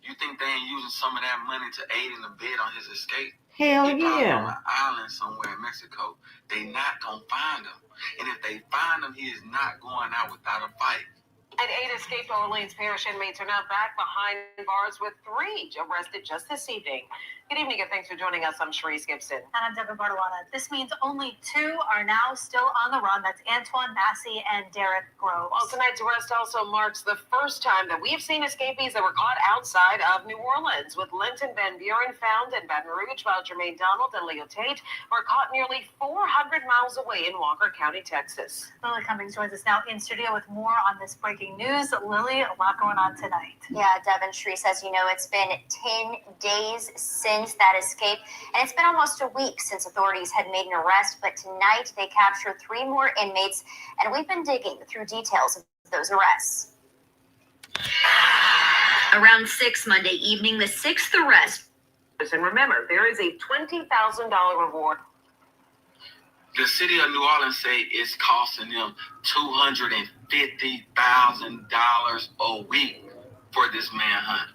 You think they ain't using some of that money to aid and abet on his escape? Hell He probably yeah. on an island somewhere in Mexico. They not gonna find him, and if they find him, he is not going out without a fight. And 8 escaped Orleans Parish inmates are now back behind bars with 3 arrested just this evening. Good evening and thanks for joining us. I'm Sharice Gibson. And I'm Deborah Bartolana. This means only 2 are now still on the run. That's Antoine Massey and Derrick Groves. Well, tonight's arrest also marks the first time that we have seen escapees that were caught outside of New Orleans, with Linton Van Buren found in Baton Rouge, while Jermaine Donald and Leo Tate were caught nearly 400 miles away in Walker County, Texas. Lily Cummings joins us now in studio with more on this breaking news. Lily, a lot going on tonight. Yeah, Devin, Sharice, as you know, it's been 10 days since that escape, and it's been almost a week since authorities had made an arrest, but tonight they captured 3 more inmates, and we've been digging through details of those arrests. Around 6 Monday evening, the 6th arrest. And remember, there is a $20,000 reward. The city of New Orleans say it's costing them $250,000 a week for this manhunt.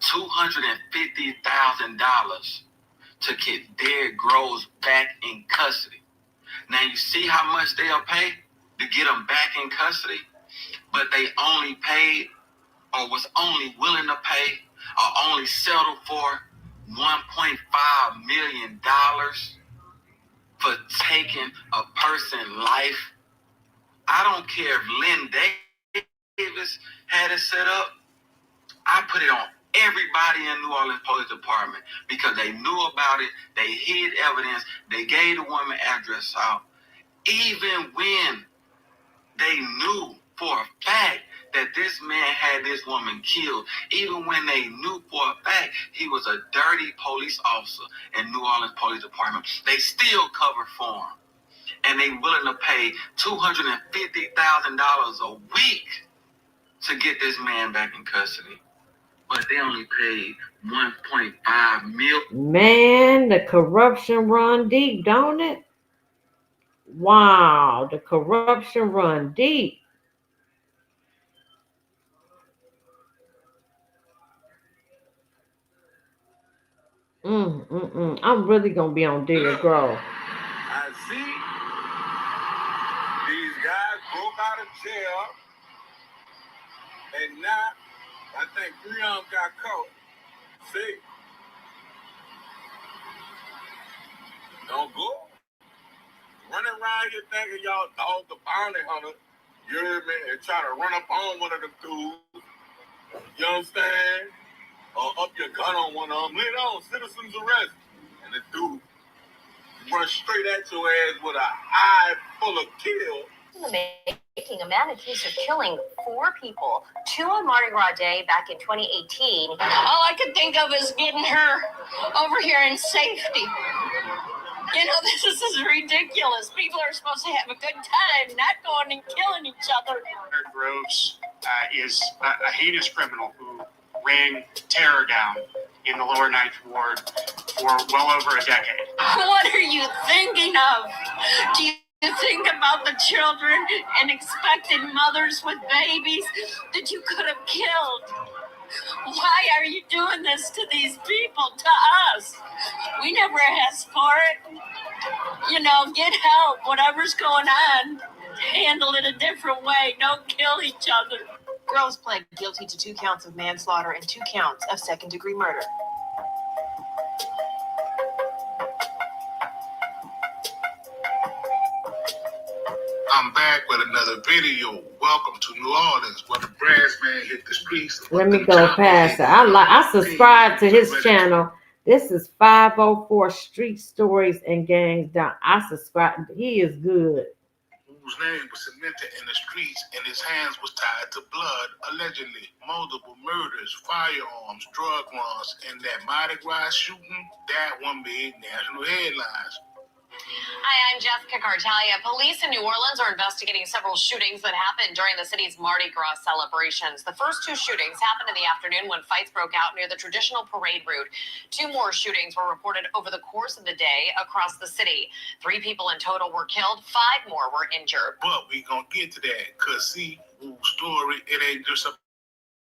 $250,000 to get Derrick Groves back in custody. Now you see how much they'll pay to get him back in custody, but they only paid or was only willing to pay only settle for $1.5 million for taking a person's life. I don't care if Lynn Davis had it set up. I put it on everybody in New Orleans Police Department because they knew about it. They hid evidence. They gave the woman address out. Even when they knew for a fact that this man had this woman killed, even when they knew for a fact he was a dirty police officer in New Orleans Police Department, they still covered for him. And they willing to pay $250,000 a week to get this man back in custody. But they only paid $1.5 million. Man, the corruption run deep, don't it? Wow, the corruption run deep. I'm really gonna be on Derrick Grove. I see these guys broke out of jail, and now I think 3 of them got caught. See? Don't go running around here thinking y'all dog the bounty hunter, you hear me, and try to run up on one of them dudes. You understand? Or up your gun on one of them. Lean on, citizens arrest. And the dude run straight at your ass with a eye full of kill. Making a man accused of killing 4 people, 2 on Mardi Gras Day back in 2018. All I could think of is getting her over here in safety. You know, this is ridiculous. People are supposed to have a good time, not going and killing each other. Derrick Groves is a heinous criminal who ran terror down in the lower Ninth Ward for well over a decade. What are you thinking of? Do you think about the children and expected mothers with babies that you could have killed? Why are you doing this to these people, to us? We never asked for it. You know, get help, whatever's going on. Handle it a different way. Don't kill each other. Groves pled guilty to 2 counts of manslaughter and 2 counts of second-degree murder. I'm back with another video. Welcome to New Orleans, where the brass man hit the streets. Let me go past it. I subscribe to his channel. This is 504 Street Stories and Gangs Down. I subscribe. He is good. Whose name was cemented in the streets and his hands was tied to blood, allegedly. Multiple murders, firearms, drug runs, and that Mardi Gras shooting, that one made national headlines. Hi, I'm Jessica Cartalia. Police in New Orleans are investigating several shootings that happened during the city's Mardi Gras celebrations. The first 2 shootings happened in the afternoon when fights broke out near the traditional parade route. 2 more shootings were reported over the course of the day across the city. 3 people in total were killed, 5 more were injured. But we gonna get to that, cause see, story, it ain't just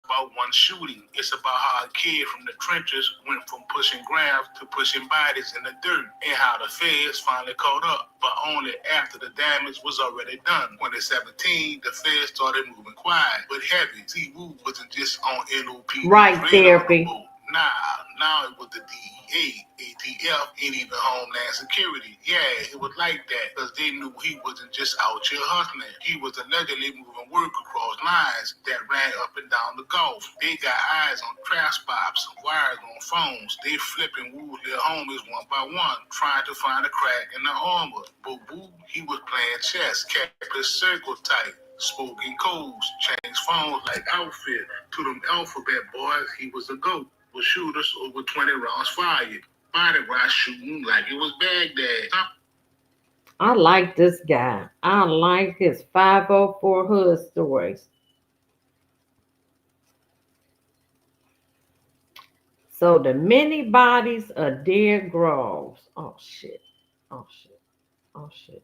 about one shooting. It's about how a kid from the trenches went from pushing grabs to pushing bodies in the dirt, and how the feds finally caught up, but only after the damage was already done. When in 2017, the feds started moving quiet but heavy. See, Wu wasn't just on NOP. Right, therapy. Now it was the DEA, ATF, and even Homeland Security. Yeah, it was like that, because they knew he wasn't just out here hustling. He was allegedly moving work across lines that ran up and down the Gulf. They got eyes on trap spots, wires on phones. They flipping Wu's little homies one by one, trying to find a crack in the armor. But Wu, he was playing chess, kept his circle tight. Spoken codes, changed phones like outfit. To them alphabet boys, he was a goat. With shooters over 20 rounds fired. Mardi Gras shooting like it was Baghdad. I like this guy. I like his 504 Hood Stories. So the many bodies of Derrick Groves. Oh shit. Oh shit. Oh shit.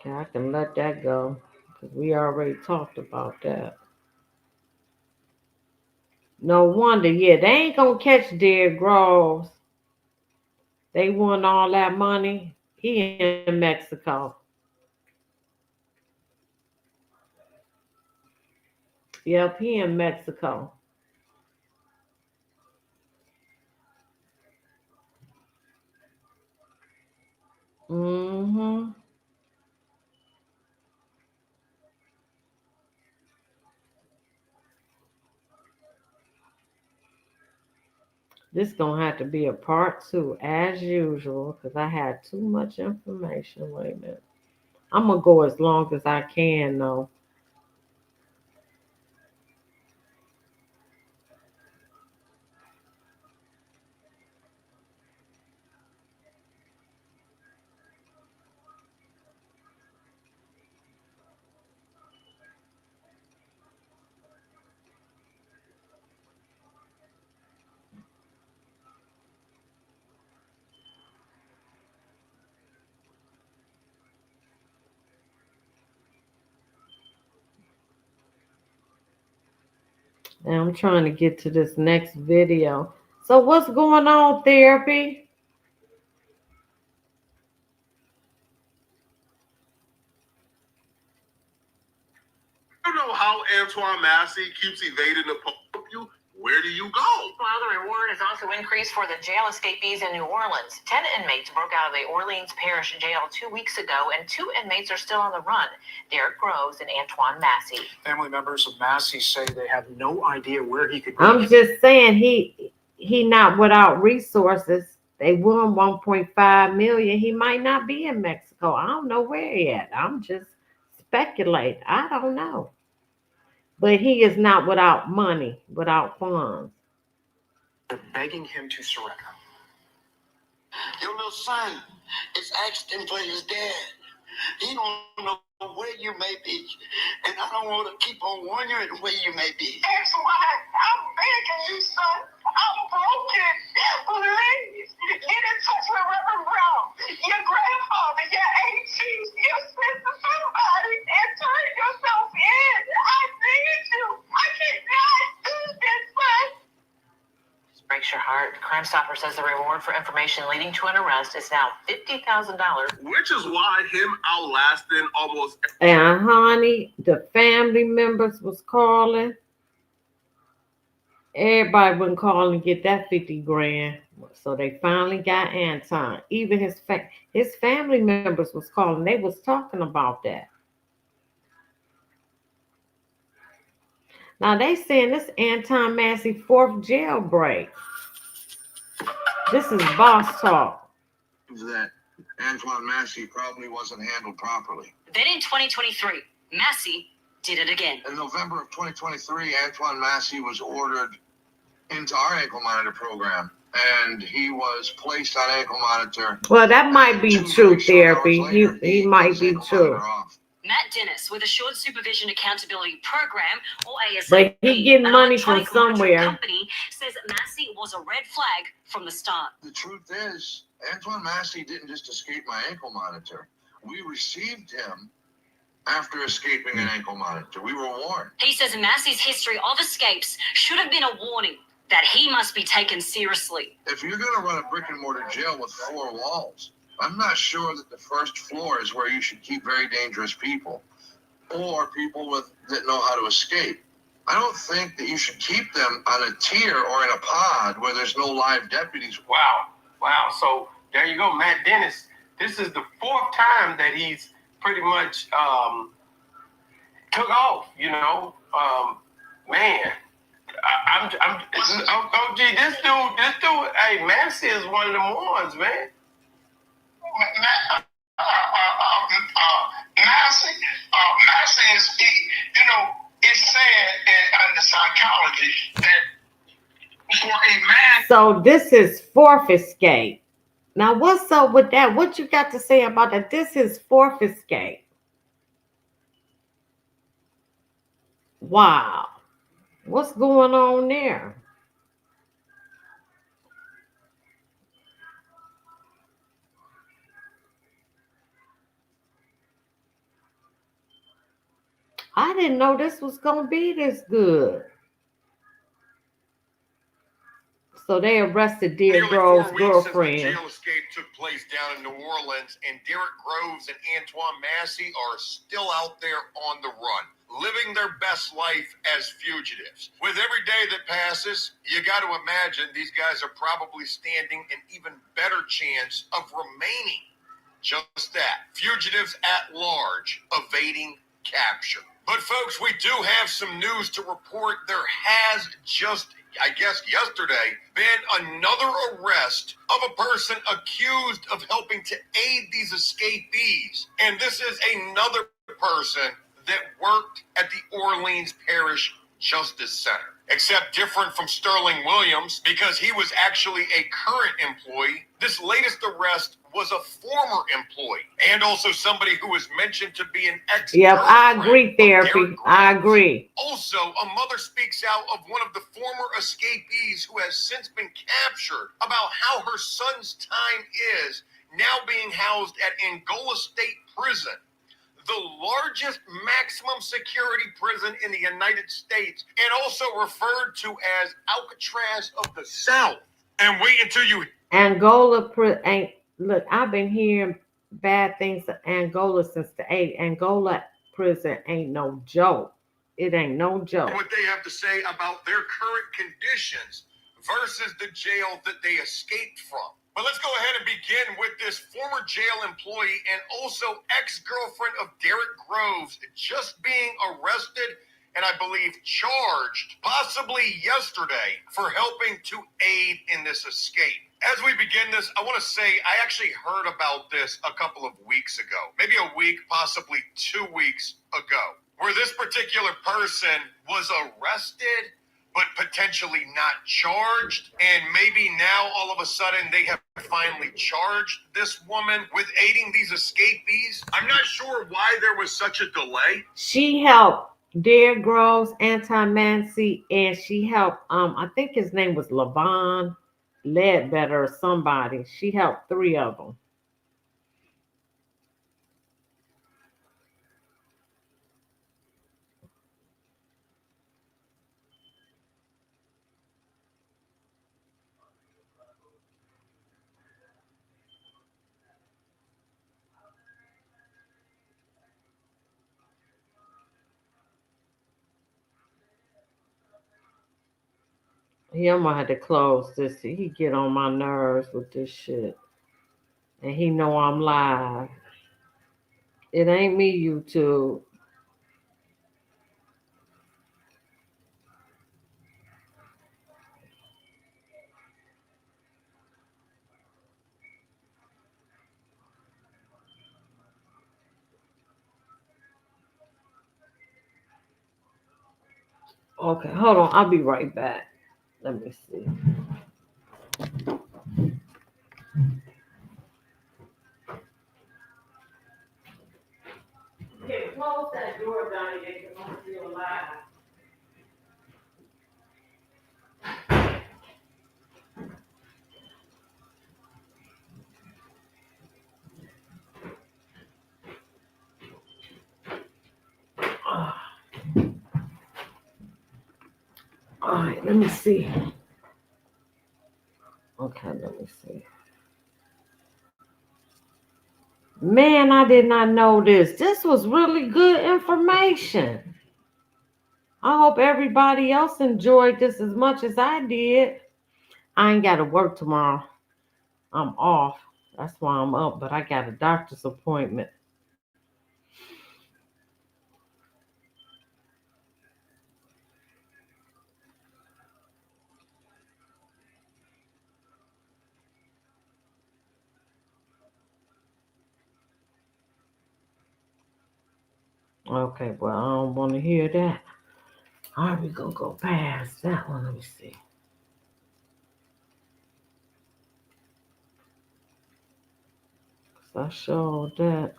Okay, I can let that go because we already talked about that. No wonder, yeah, they ain't gonna catch Derrick Groves. They won all that money. He in Mexico. Yep, he in Mexico. Mm-hmm. This gonna have to be a part two, as usual, because I had too much information. Wait a minute. I'm gonna go as long as I can, though. And I'm trying to get to this next video. So what's going on, therapy? I don't know how Antoine Massey keeps evading the police. Where do you go? Well, the reward has also increased for the jail escapees in New Orleans. 10 inmates broke out of the Orleans Parish Jail 2 weeks ago, and 2 inmates are still on the run. Derrick Groves and Antoine Massey. Family members of Massey say they have no idea where he could be. I'm just saying he not without resources. They won 1.5 million. He might not be in Mexico. I don't know where he at. I'm just speculating. I don't know. But he is not without money, without funds. They're begging him to surrender. Your little son is asking for his dad. He don't know where you may be, and I don't want to keep on wondering where you may be. That's why I'm begging you, son. I'm broken. Please, get in touch with Reverend Brown, your grandfather, your aunties, your sister, somebody, and turn yourself in. I need you. I cannot do this, son. Breaks your heart. Crime Stopper says the reward for information leading to an arrest is now $50,000. Which is why him outlasting almost. And honey, the family members was calling. Everybody wouldn't call and get that 50 grand. So they finally got Anton. Even his family members was calling. They was talking about that. Now they saying this Anton Massey 4th jailbreak. This is boss talk. That Antoine Massey probably wasn't handled properly. Then in 2023, Massey did it again. In November of 2023, Antoine Massey was ordered into our ankle monitor program, and he was placed on ankle monitor. Well, that might be true, therapy. He might be true. Matt Dennis with Assured Supervision Accountability Program, or ASAP, but he getting money from somewhere. Company says Massey was a red flag from the start. The truth is, Antoine Massey didn't just escape my ankle monitor. We received him after escaping an ankle monitor. We were warned. He says Massey's history of escapes should have been a warning that he must be taken seriously. If you're going to run a brick and mortar jail with 4 walls, I'm not sure that the first floor is where you should keep very dangerous people or people that know how to escape. I don't think that you should keep them on a tier or in a pod where there's no live deputies. Wow. So there you go, Matt Dennis. This is the 4th time that he's pretty much took off, man. This dude, hey, Massey is one of them ones, man. Massey is, it's said under psychology that for a man. So this is 4th escape. Now, what's up with that? What you got to say about that? This is 4th escape. Wow. What's going on there? I didn't know this was gonna be this good. So they arrested Derrick Groves' girlfriend. The jail escape took place down in New Orleans, and Derrick Groves and Antoine Massey are still out there on the run, living their best life as fugitives. With every day that passes, you got to imagine these guys are probably standing an even better chance of remaining just that, fugitives at large, evading capture. But folks, we do have some news to report. There has just, I guess yesterday, been another arrest of a person accused of helping to aid these escapees. And this is another person that worked at the Orleans Parish Justice Center. Except different from Sterling Williams, because he was actually a current employee. This latest arrest was a former employee, and also somebody who was mentioned to be an ex. Yep, I agree, therapy. I agree. Also, a mother speaks out of one of the former escapees who has since been captured about how her son's time is now being housed at Angola State Prison, the largest maximum security prison in the United States, and also referred to as Alcatraz of the South. And wait until you... Angola ain't... Look, I've been hearing bad things of Angola since the 80s. Angola prison ain't no joke. It ain't no joke. What they have to say about their current conditions versus the jail that they escaped from. But let's go ahead and begin with this former jail employee and also ex-girlfriend of Derrick Groves just being arrested and I believe charged, possibly yesterday, for helping to aid in this escape. As we begin this, I want to say I actually heard about this a couple of weeks ago, maybe a week, possibly 2 weeks ago, where this particular person was arrested but potentially not charged, and maybe now all of a sudden they have finally charged this woman with aiding these escapees. I'm not sure why there was such a delay. She helped Derrick Groves, Antoine Massey, and she helped, I think his name was Levon Ledbetter or somebody. She helped 3 of them. Yeah, I'm gonna have to close this. He get on my nerves with this shit. And he know I'm live. It ain't me, YouTube. Okay, hold on. I'll be right back. Let me see. Okay, close that door down here because I'm still alive. All right, let me see. Okay, let me see. Man, I did not know this. This was really good information. I hope everybody else enjoyed this as much as I did. I ain't got to work tomorrow. I'm off. That's why I'm up, but I got a doctor's appointment. Okay, well, I don't want to hear that. All right, we gonna go past that one. Let me see. I showed that.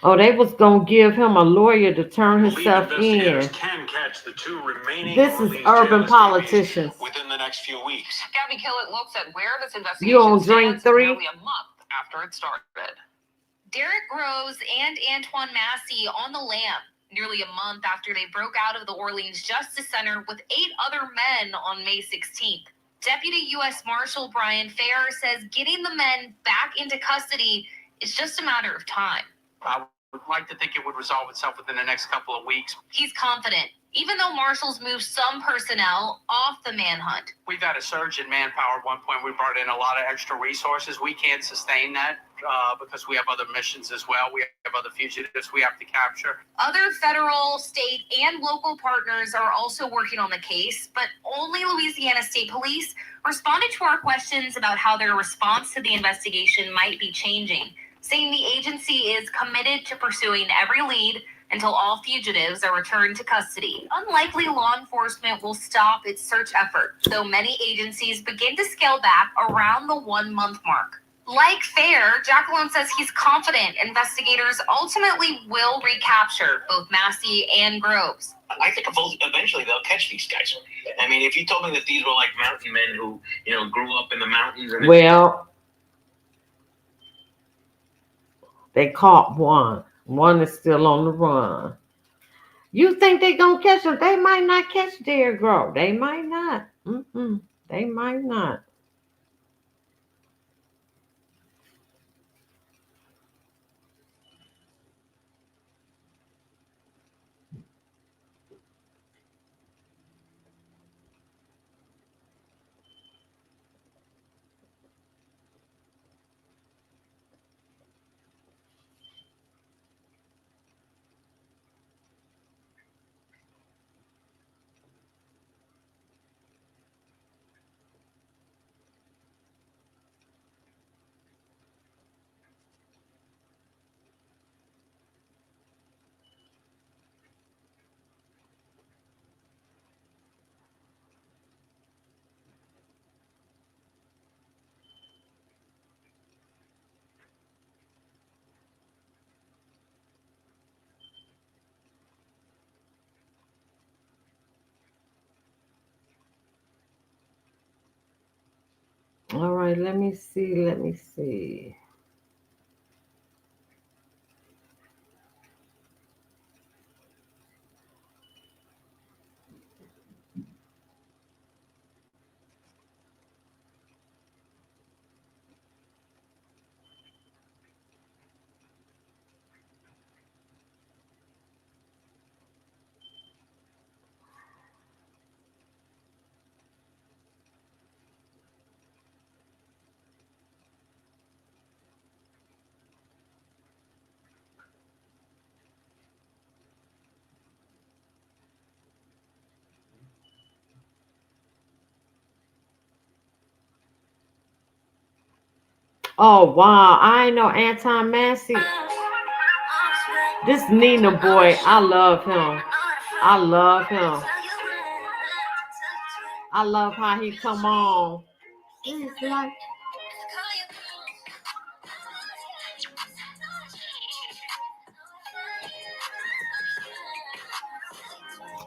Oh, they was gonna give him a lawyer to turn himself in. Can catch catch the two remaining This is Orleans urban jail politicians. escapees within the next few weeks. Gabby Killett looks at where this You investigation on drink stands 3? nearly a month after it started. Derrick Groves and Antoine Massey on the lam nearly a month after they broke out of the Orleans Justice Center with 8 other men on May 16th. Deputy U.S. Marshal Brian Fair says getting the men back into custody is just a matter of time. I would like to think it would resolve itself within the next couple of weeks. He's confident, even though marshals moved some personnel off the manhunt. We've had a surge in manpower. At one point, we brought in a lot of extra resources. We can't sustain that because we have other missions as well. We have other fugitives we have to capture. Other federal, state, and local partners are also working on the case, but only Louisiana State Police responded to our questions about how their response to the investigation might be changing, saying the agency is committed to pursuing every lead until all fugitives are returned to custody. Unlikely law enforcement will stop its search effort, though many agencies begin to scale back around the 1-month mark. Like Fair, Jacqueline says he's confident investigators ultimately will recapture both Massey and Groves. I think eventually they'll catch these guys. I mean, if you told me that these were like mountain men who, grew up in the mountains and Well, they caught one. One is still on the run. You think they're going to catch him? They might not catch Derrick Groves. They might not. They might not. All right, let me see. Oh, wow. I know Antoine Massey. This Nina boy, I love him. I love him. I love how he come on. It's like...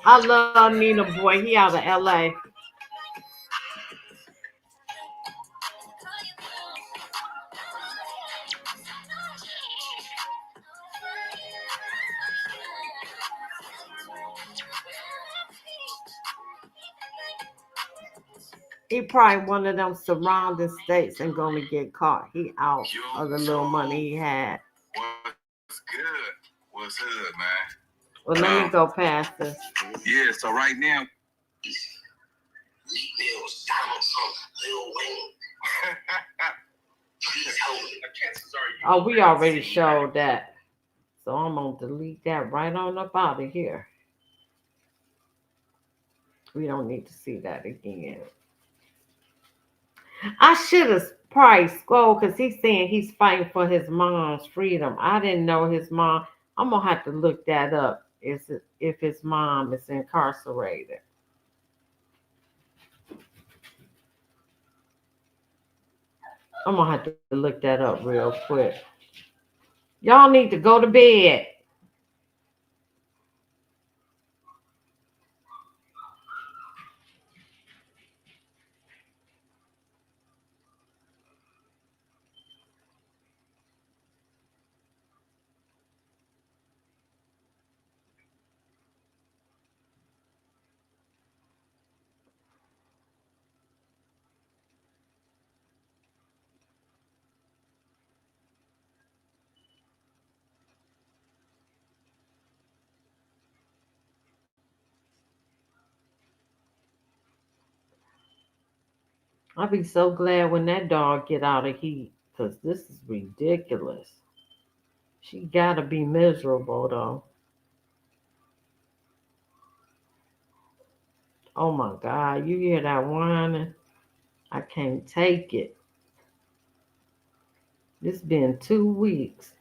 I love Nina boy. He out of LA. He probably one of them surrounding states and gonna get caught. He out of the little money he had. What's good? What's good, man? Well, let me go past this. Yeah, so right now. Oh, we already showed that. So I'm gonna delete that right on up out of here. We don't need to see that again. I should have probably scrolled because he's saying he's fighting for his mom's freedom. I didn't know his mom. I'm gonna have to look that up. If his mom is incarcerated. I'm gonna have to look that up real quick. Y'all need to go to bed. I'll be so glad when that dog get out of heat, because this is ridiculous. She gotta be miserable though. Oh my God, you hear that whining? I can't take it. It's been 2 weeks.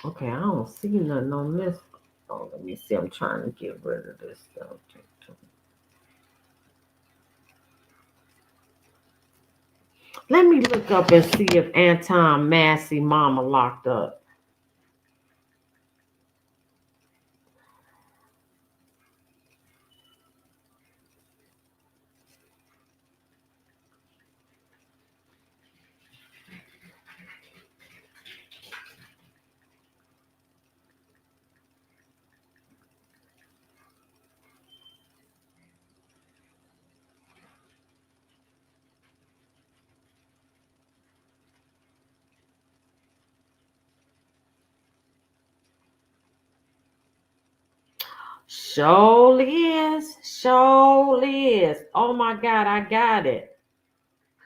Okay, I don't see nothing on this. Oh, let me see. I'm trying to get rid of this stuff. Let me look up and see if Antoine Massey mama locked up. Surely is. Oh my God, I got it.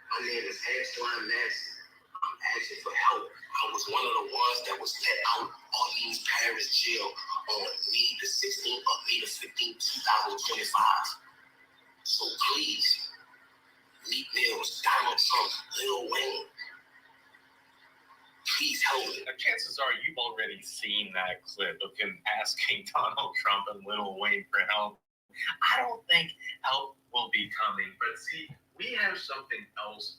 My name is Antoine Massey. I'm asking for help. I was one of the ones that was let out on these Paris jail on May the 16th or May the 15th, 2025. So please, Meek Mills, Donald Trump, Lil Wayne, please help me. The chances are you've already seen that clip of him asking Donald Trump and Lil Wayne for help. I don't think help will be coming, but see, we have something else.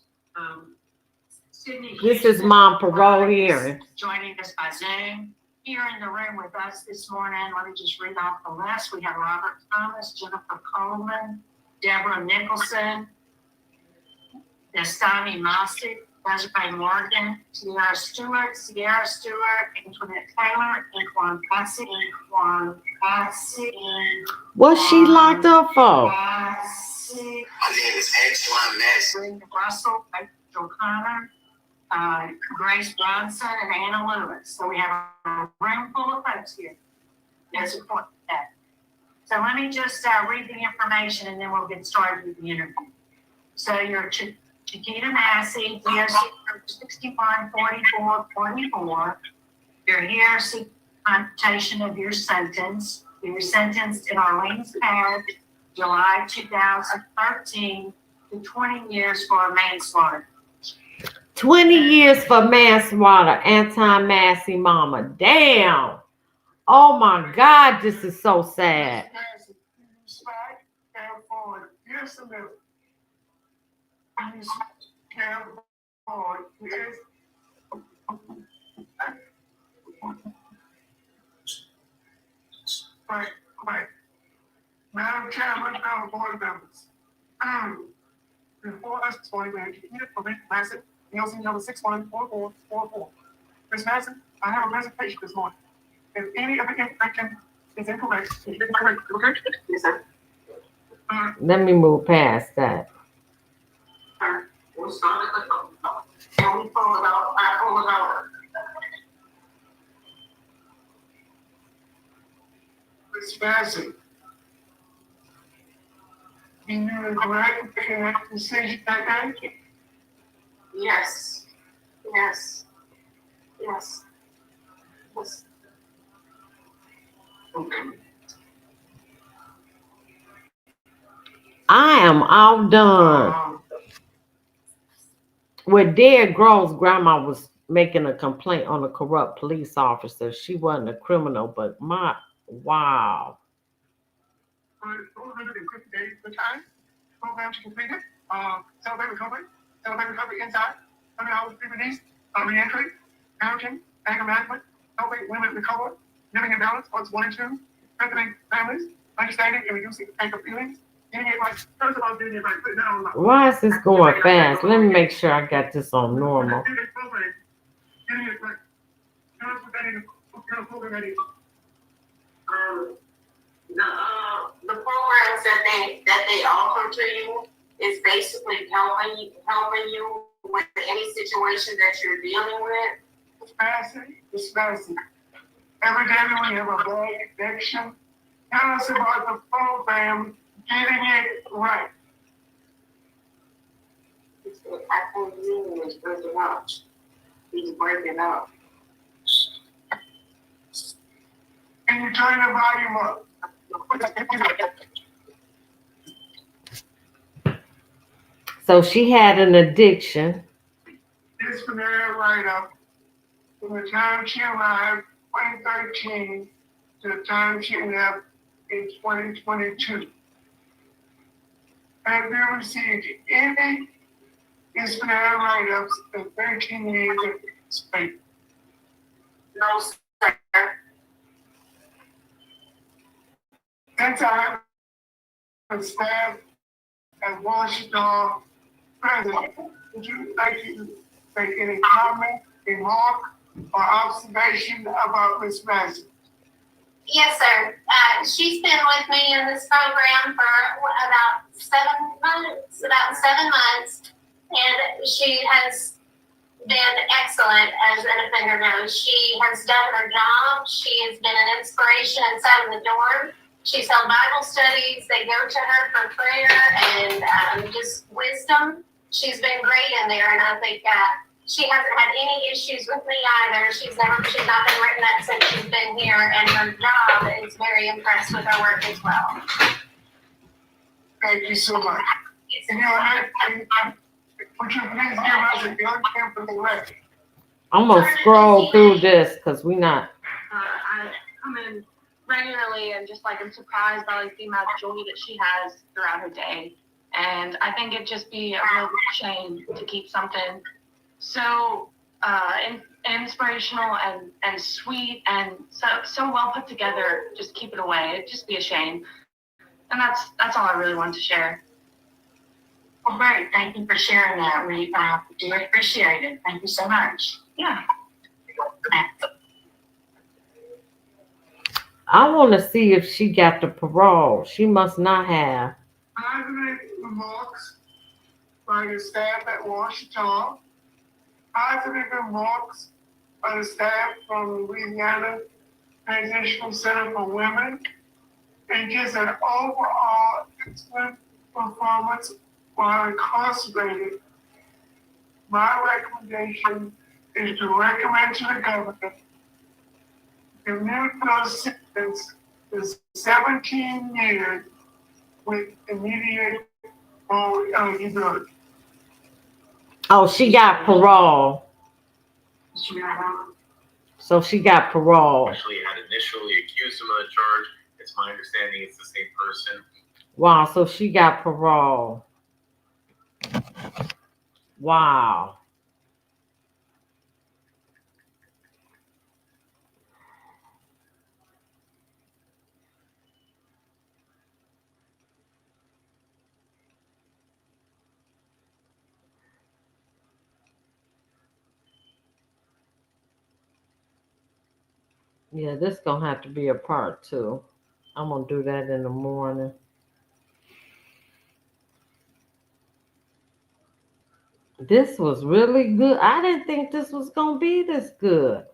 Sydney This is Mom Parole hearing. joining us by Zoom. Here in the room with us this morning, let me just read off the list. We have Robert Thomas, Jennifer Coleman, Deborah Nicholson, Destiny Massey, Desiree Morgan, Sierra Stewart, Antoinette Taylor, Antoine Massey, What's she locked up for? My name is Antoine Massey. Russell, Rachel Connor, Grace Johnson, and Anna Lewis. So we have a room full of folks here that support that. So let me just read the information and then we'll get started with the interview. So you're Chiquita Massey, DOC 614444. You're here seeking commutation of your sentence. You were sentenced in Orleans Parish, July 2013 to 20 years for manslaughter. 20 years for manslaughter, Antoine Massey mama. Damn. Oh my God, this is so sad. Right. Madam Chairman, fellow board members. Before us this morning, we have Chiquita Massey, PLC number 614444. Ms. Massey, I have a resignation this morning. If any of the information is incorrect, okay? Yes, sir. Let me move past that. We'll start at the top. And we pull it out. I pull it out. Ms. Massey. You knew the correct decision that day? Yes. Okay. I am all done. Where Derrick Grove's grandma was making a complaint on a corrupt police officer. She wasn't a criminal, but wow. The time, program to complete it. Celebrate recovery inside. 7 hours pre-release, re-entry, parenting, anger management, helping women recover, living in balance, parts 1 and 2, strengthening families, understanding and reducing anger feelings. Why is this going fast? Let me make sure I got this on normal. The programs that they offer to you is basically helping you with any situation that you're dealing with? It's Massey. Every day we have a bad addiction. Tell us about the program, getting it right. I think you is breaking up. He's breaking up. Can you turn the volume up? So she had an addiction. Disciplinary write-up from the time she arrived 2013 to the time she left in 2022. Have you received any disciplinary write-ups in 13 years of state? No, sir. Since I have staff at Washington President, would you like to make any comment, remark, or observation about Ms. Massey? Yes, sir. She's been with me in this program for about 7 months, and she has been excellent as an offender knows. She has done her job. She has been an inspiration inside of the dorm. She's held Bible studies. They go to her for prayer and just wisdom. She's been great in there, and I think she hasn't had any issues with me either. She's not been written up since she's been here, and her job is very impressed with her work as well. Thank you so much. Would you please give us a young man for the record? I'm gonna scroll through this because we not. I come in regularly and just I'm surprised by the amount of joy that she has throughout her day. And I think it'd just be a real shame to keep something so inspirational and sweet and so well put together, just keep it away. It'd just be a shame. And that's all I really wanted to share. Well, great. Thank you for sharing that. We do appreciate it. Thank you so much. Yeah. I want to see if she got the parole. She must not have. Positive remarks by the staff at Washington. Positive remarks by the staff from Louisiana Transitional Center for Women. And just an overall excellent performance while incarcerated. My recommendation is to recommend to the governor to mute those sentence to 17 years with immediate parole eligibility. Oh, she got parole. So she got parole. Actually had initially accused him of the charge. It's my understanding it's the same person. Wow, so she got parole. Wow. Yeah, this gonna have to be a part 2. I'm gonna do that in the morning. This was really good. I didn't think this was gonna be this good.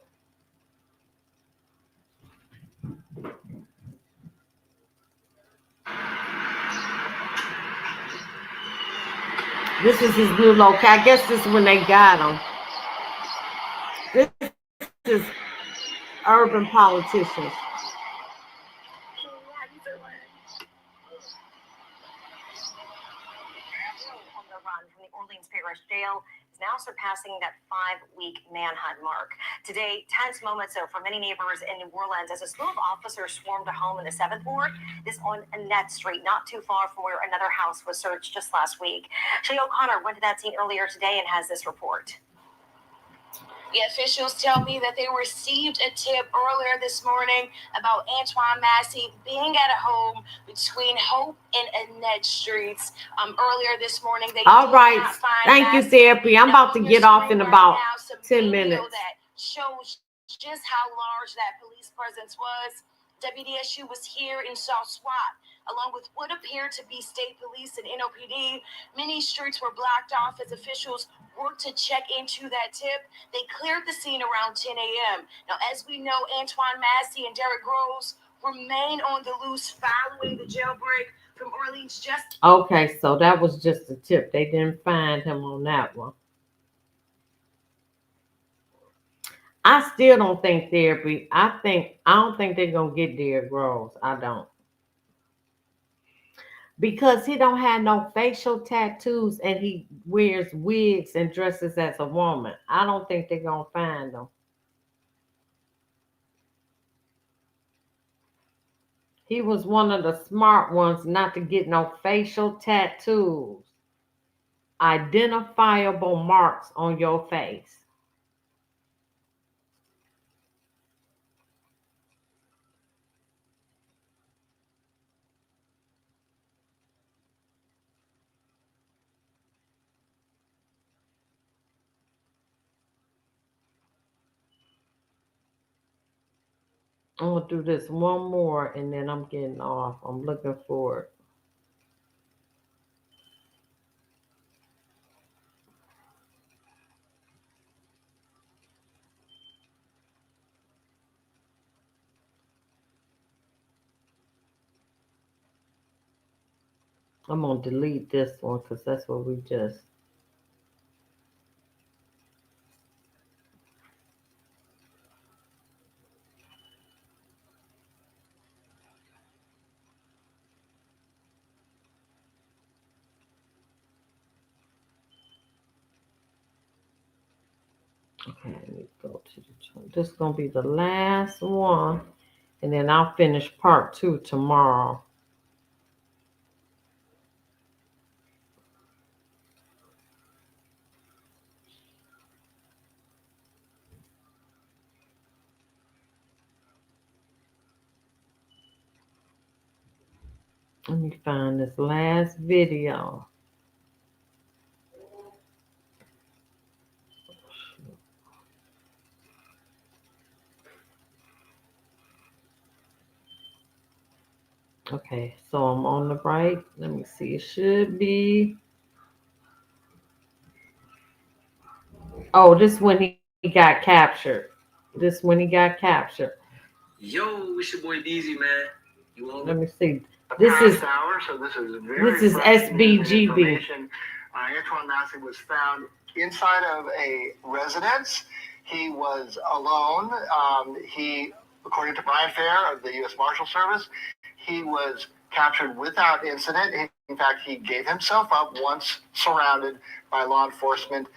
This is his new location. I guess this is when they got him. This is urban politicians. On the run from the Orleans Parish Jail is now surpassing that 5-week manhunt mark. Today, tense moments though for many neighbors in New Orleans as a slew of officers swarmed a home in the 7th Ward. This on Annette Street, not too far from where another house was searched just last week. Shay O'Connor went to that scene earlier today and has this report. The officials tell me that they received a tip earlier this morning about Antoine Massey being at a home between Hope and Annette Streets. Earlier this morning, they All right. Thank you, Massey. Therapy. I'm about to get off in about 10 minutes. That shows just how large that police presence was. WDSU was here and saw SWAT along with what appeared to be state police and NOPD. Many streets were blocked off as officials worked to check into that tip. They cleared the scene around 10 a.m. Now, as we know, Antoine Massey and Derrick Groves remain on the loose following the jailbreak from Orleans. Okay, so that was just a tip. They didn't find him on that one. I still don't think therapy. I don't think they're gonna get Derrick Groves. I don't. Because he don't have no facial tattoos and he wears wigs and dresses as a woman. I don't think they're gonna find him. He was one of the smart ones not to get no facial tattoos. Identifiable marks on your face. I'm gonna do this one more and then I'm getting off. I'm looking for it. I'm gonna delete this one because that's what we just. Okay, let me go to the. This is gonna be the last one, and then I'll finish part 2 tomorrow. Let me find this last video. Okay, so I'm on the right. Let me see. It should be. Oh, this when he got captured. This when he got captured. Yo, it's your boy DZ, man. You want Let me see. This This is hour, so this is very this is fresh news and SBGB. information. Antoine Massey was found inside of a residence. He was alone. He, according to Brian Fair of the U.S. Marshal Service, he was captured without incident. In fact, he gave himself up once surrounded by law enforcement.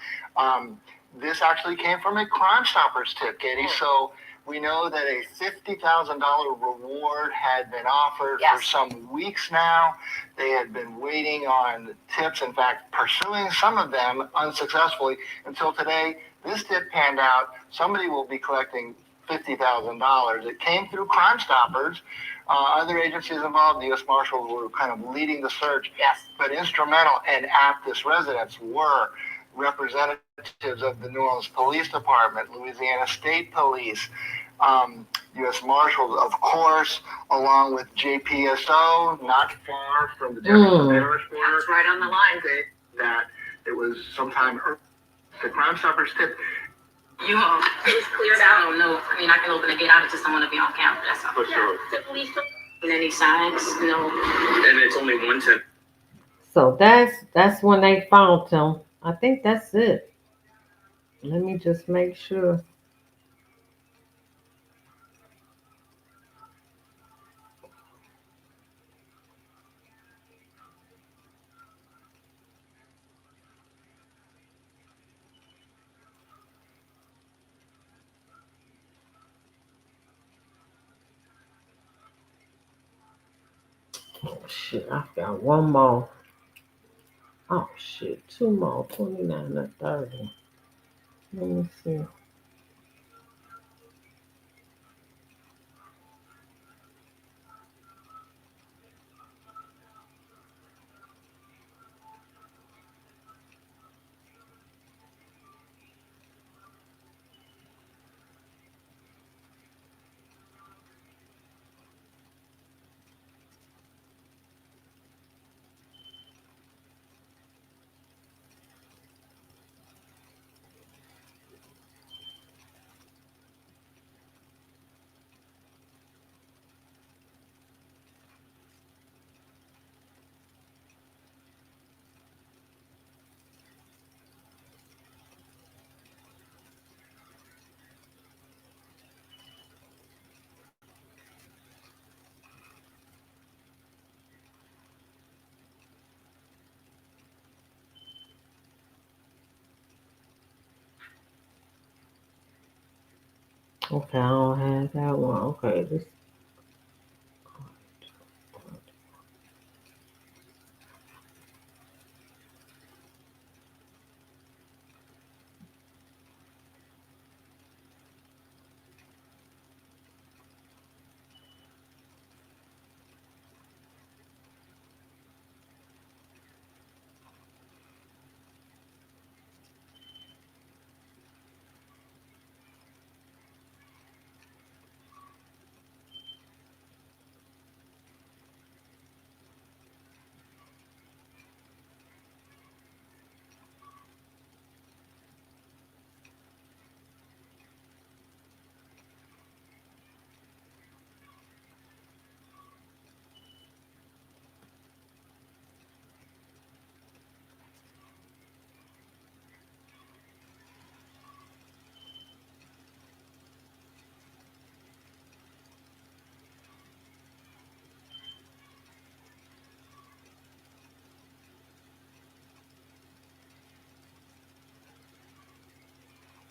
This actually came from a Crime Stoppers tip, Katie. So we know that a $50,000 reward had been offered for some weeks now. They had been waiting on tips, in fact, pursuing some of them unsuccessfully until today. This tip panned out. Somebody will be collecting $50,000. It came through Crime Stoppers. Other agencies involved, the U.S. Marshals were kind of leading the search. But instrumental and at this residence were representatives of the New Orleans Police Department, Louisiana State Police, U.S. Marshals, of course, along with JPSO, not far from the Jefferson Parish border. That's right on the line. That it was sometime the Crime Stoppers tip. You it's cleared out. I don't know. I mean, I can open the gate. I just don't want to be on camera. That's all. For sure. The police. And any signs? No. And it's only 110. So that's when they found him. I think that's it. Let me just make sure. Oh shit, I got one more. Oh shit, 2 more, 29 and 30. Let me see. Okay, I don't have that one. Okay, this.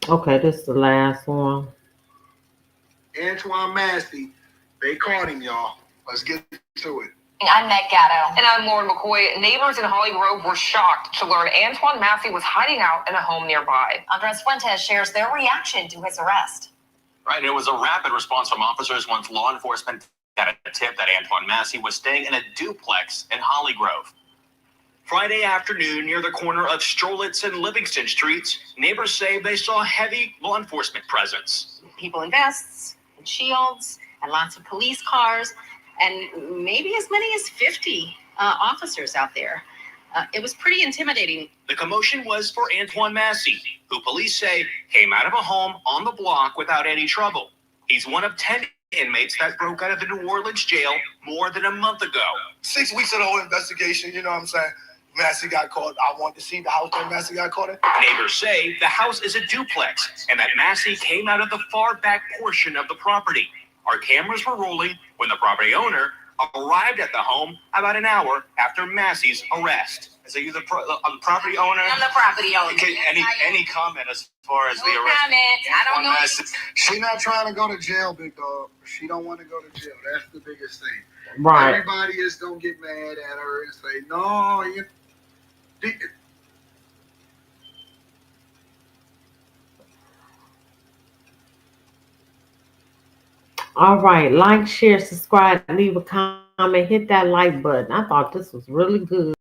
Okay, this is the last one. Antoine Massey, they caught him, y'all. Let's get to it. I'm Meg Gatto. And I'm Lauren McCoy. Neighbors in Holly Grove were shocked to learn Antoine Massey was hiding out in a home nearby. Andres Fuentes shares their reaction to his arrest. Right, and it was a rapid response from officers once law enforcement got a tip that Antoine Massey was staying in a duplex in Holly Grove. Friday afternoon, near the corner of Strolitz and Livingston Streets, neighbors say they saw heavy law enforcement presence. People in vests and shields and lots of police cars and maybe as many as 50 officers out there. It was pretty intimidating. The commotion was for Antoine Massey, who police say came out of a home on the block without any trouble. He's one of 10 inmates that broke out of the New Orleans jail more than a month ago. 6 weeks of the whole investigation, you know what I'm saying? Massey got caught. I want to see the house that Massey got caught in. Neighbors say the house is a duplex and that Massey came out of the far back portion of the property. Our cameras were rolling when the property owner arrived at the home about an hour after Massey's arrest. So you're the property owner? I'm the property owner. Okay, any comment as far as the arrest? Comment. I don't know. She not trying to go to jail, big dog. She don't want to go to jail. That's the biggest thing. Right. Everybody is don't get mad at her and say, no, you. All right, like, share, subscribe, leave a comment, hit that like button. I thought this was really good.